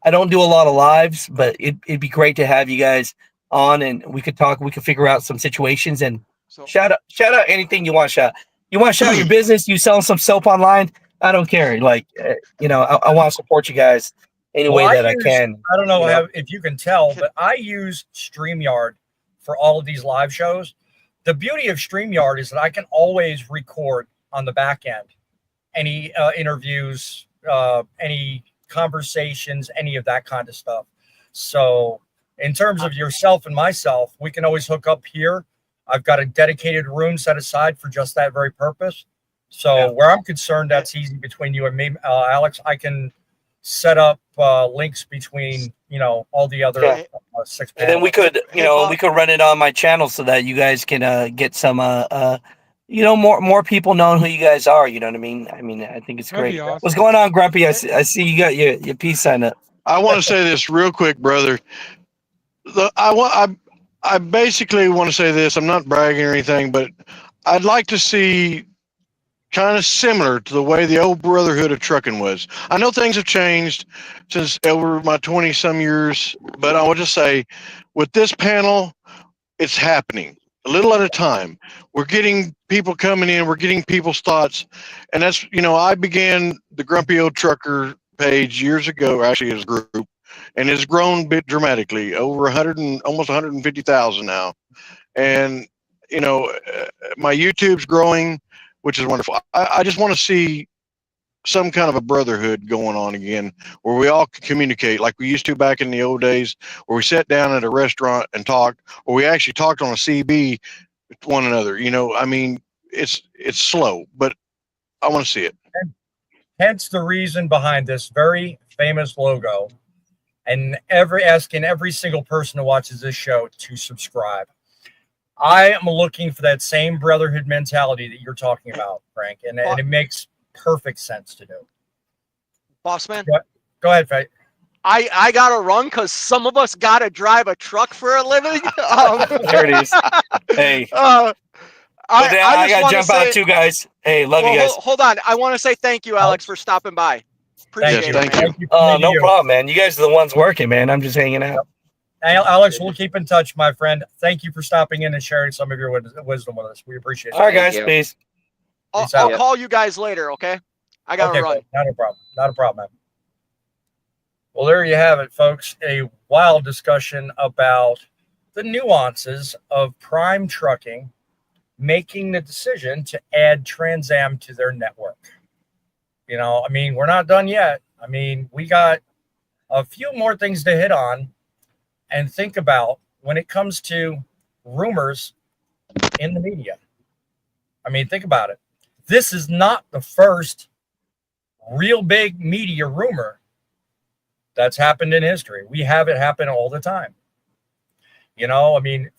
I don't do a lot of lives, but it'd be great to have you guys on and we could talk, we could figure out some situations and shout out anything you want to shout. You want to shout out your business, you selling some soap online, I don't care. Like, I want to support you guys any way that I can. I don't know if you can tell, but I use StreamYard for all of these live shows. The beauty of StreamYard is that I can always record on the back end any interviews, any conversations, any of that kind of stuff. So in terms of yourself and myself, we can always hook up here. I've got a dedicated room set aside for just that very purpose. So where I'm concerned, that's easy between you and me, Alex. I can set up links between all the other 6 panels. And then we could we could run it on my channel so that you guys can get some more people knowing who you guys are. You know what I mean? I think it's great. Awesome. What's going on, Grumpy? I see you got your peace sign up. I want to say this real quick, brother. I basically want to say this. I'm not bragging or anything, but I'd like to see kind of similar to the way the old brotherhood of trucking was. I know things have changed since over my 20-some years, but I want to say with this panel, it's happening a little at a time. We're getting people coming in. We're getting people's thoughts. And that's, I began the Grumpy Old Trucker page years ago, actually as a group, and it's grown a bit dramatically, over 100 and almost 150,000 now. And, my YouTube's growing, which is wonderful. I just want to see some kind of a brotherhood going on again, where we all can communicate like we used to back in the old days, where we sat down at a restaurant and talked, or we actually talked on a CB with one another. It's slow, but I want to see it. Hence the reason behind this very famous logo, and asking every single person who watches this show to subscribe. I am looking for that same brotherhood mentality that you're talking about, Frank, and it makes perfect sense to do. Boss man, go ahead, Faye. I gotta run because some of us gotta drive a truck for a living. There it is. Hey. I gotta jump out too, guys. Hey, love you guys. Hold on. I want to say thank you, Alex, for stopping by. Appreciate it. Thank you. No problem, man. You guys are the ones working, man. I'm just hanging out. Alex, we'll keep in touch, my friend. Thank you for stopping in and sharing some of your wisdom with us. We appreciate it. All right, guys. Peace. I'll call you guys later, okay? I got to run. Not a problem. Not a problem, man. Well, there you have it, folks. A wild discussion about the nuances of Prime Trucking making the decision to add Trans Am to their network. We're not done yet. We got a few more things to hit on and think about when it comes to rumors in the media. Think about it. This is not the first real big media rumor that's happened in history. We have it happen all the time.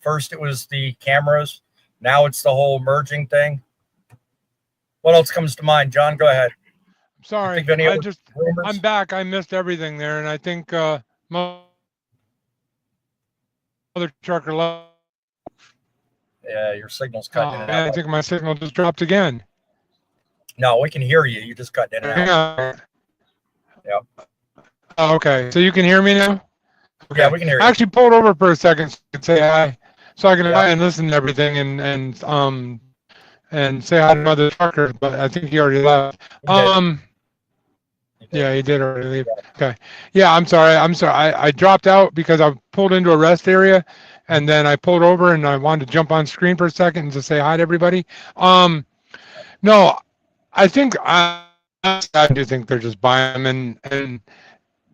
First it was the cameras. Now it's the whole merging thing. What else comes to mind? John, go ahead. Sorry, I'm back. I missed everything there, and I think Mutha Trucker left. Yeah, your signal's cutting in and out. I think my signal just dropped again. No, we can hear you. You just cut in and out. Yep. Oh, okay, so you can hear me now? Okay. Yeah, we can hear you. I actually pulled over for a second so I could say hi, so I can hi and listen to everything and say hi to Mutha Trucker, but I think he already left. Yeah, he did already leave. Okay. Yeah, I'm sorry. I dropped out because I pulled into a rest area, and then I pulled over and I wanted to jump on screen for a second and just say hi to everybody. No, I do think they're just buying them, and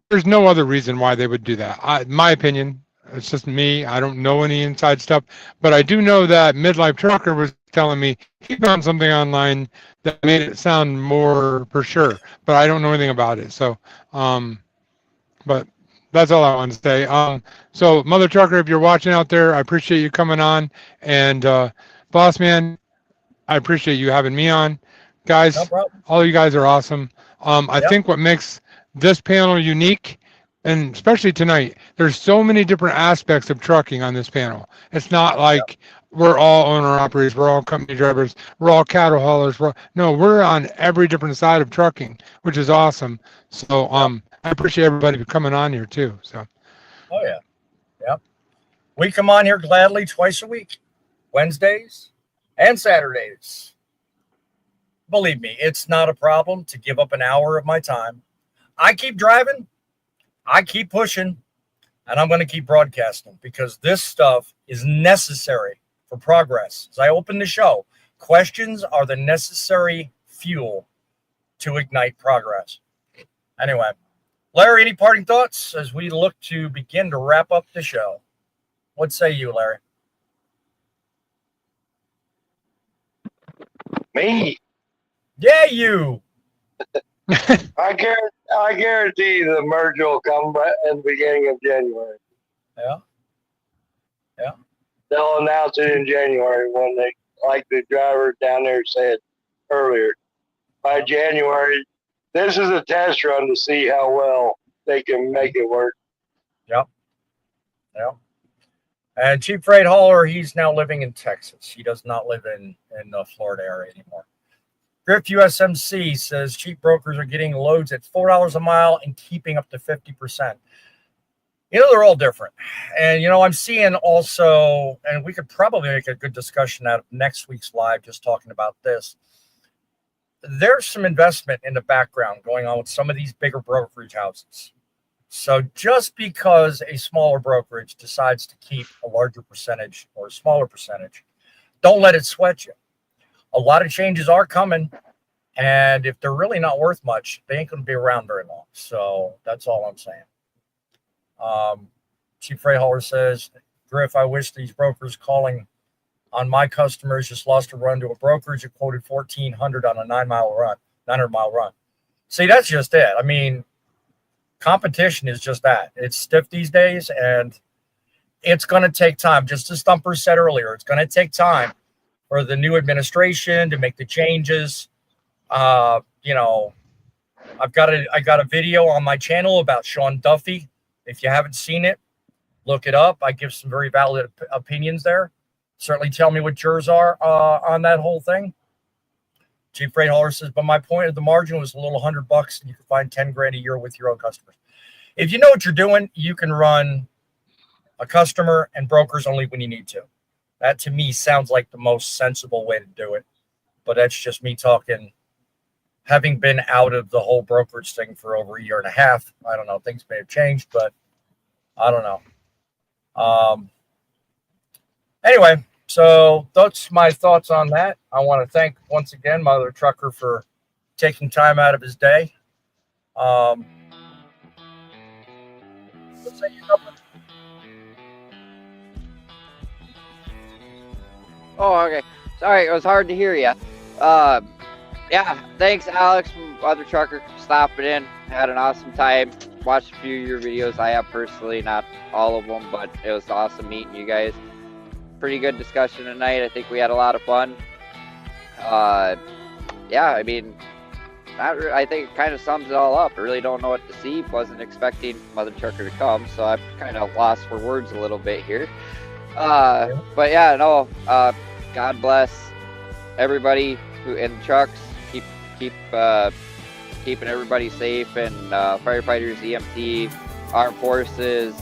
there's no other reason why they would do that. My opinion, it's just me. I don't know any inside stuff, but I do know that Midlife Trucker was telling me he found something online that made it sound more for sure, but I don't know anything about it. So, but that's all I want to say. So Mother Trucker, if you're watching out there, I appreciate you coming on, and Boss Man, I appreciate you having me on. Guys, No problem. all you guys are awesome. I Yep. think what makes this panel unique, and especially tonight, there's so many different aspects of trucking on this panel. It's not like we're all owner-operators, we're all company drivers, we're all cattle haulers. No, we're on every different side of trucking, which is awesome. So I appreciate everybody for coming on here too. So. Oh, yeah. Yep. We come on here gladly twice a week, Wednesdays and Saturdays. Believe me, it's not a problem to give up an hour of my time. I keep driving, I keep pushing, and I'm going to keep broadcasting because this stuff is necessary for progress. As I open the show, questions are the necessary fuel to ignite progress. Anyway, Larry, any parting thoughts as we look to begin to wrap up the show? What say you, Larry? Me? Yeah, you. I guarantee the merge will come in the beginning of January. Yeah. Yeah. They'll announce it in January when they, like the driver down there said earlier. By January, this is a test run to see how well they can make it work. Yep. Yep. And Chief Freight Hauler, he's now living in Texas. He does not live in the Florida area anymore. Griff USMC says cheap brokers are getting loads at $4 a mile and keeping up to 50%. You know, they're all different. And, you know, I'm seeing also, and we could probably make a good discussion out of next week's live just talking about this. There's some investment in the background going on with some of these bigger brokerage houses. So just because a smaller brokerage decides to keep a larger percentage or a smaller percentage, don't let it sweat you. A lot of changes are coming, and if they're really not worth much, they ain't going to be around very long. So that's all I'm saying. Chief Freight Hauler says, Griff, I wish these brokers calling on my customers just lost a run to a brokerage that quoted $1,400 on a 900-mile run. See, that's just it. I mean, competition is just that. It's stiff these days, and it's going to take time. Just as Thumper said earlier, it's going to take time for the new administration to make the changes. You know, I got a video on my channel about Sean Duffy. If you haven't seen it, look it up. I give some very valid opinions there. Certainly tell me what yours are on that whole thing. Chief Freight Hauler says, but my point of the margin was a little $100 and you can find 10 grand a year with your own customers. If you know what you're doing, you can run a customer and brokers only when you need to. That to me sounds like the most sensible way to do it. But that's just me talking, having been out of the whole brokerage thing for over a year and a half. I don't know. Things may have changed, but I don't know. Anyway, so that's my thoughts on that. I want to thank once again Mother Trucker for taking time out of his day. Let's say something. Oh, okay. Sorry, it was hard to hear you. Yeah, thanks, Alex from Mutha Trucker, stopping in. Had an awesome time. Watched a few of your videos. I have personally, not all of them, but it was awesome meeting you guys. Pretty good discussion tonight. I think we had a lot of fun. Yeah, I mean, I think it kind of sums it all up. I really don't know what to see. Wasn't expecting Mutha Trucker to come, so I'm kind of lost for words a little bit here. But yeah, no. God bless everybody who in the trucks. Keeping everybody safe, and firefighters, EMT, armed forces.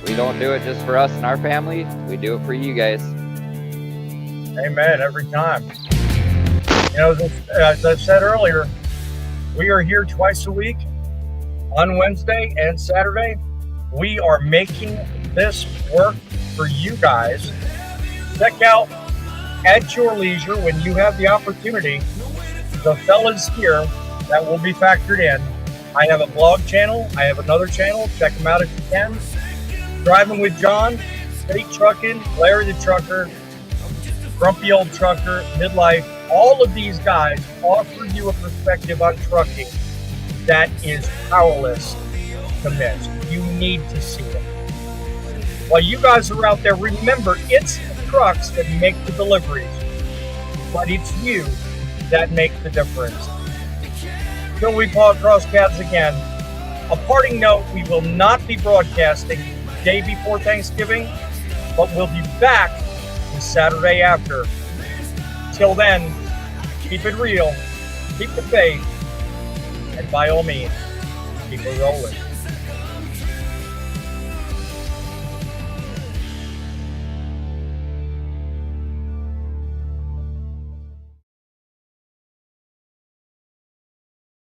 We don't do it just for us and our family. We do it for you guys. Amen. Every time. You know, as I said earlier, we are here twice a week on Wednesday and Saturday. We are making this work for you guys. Check out at your leisure when you have the opportunity the fellas here that will be factored in I have a blog channel. I have another channel. Check them out if you can. Driving with John, State Truckin', Larry the Trucker, Grumpy Old Trucker, Midlife. All of these guys offer you a perspective on trucking that is powerless to miss. You need to see it. While you guys are out there, remember, it's the trucks that make the deliveries, but it's you that make the difference. Till we cross paths again, a parting note, we will not be broadcasting the day before Thanksgiving, but we'll be back the Saturday after. Till then, keep it real, keep the faith, and by all means, keep it rolling.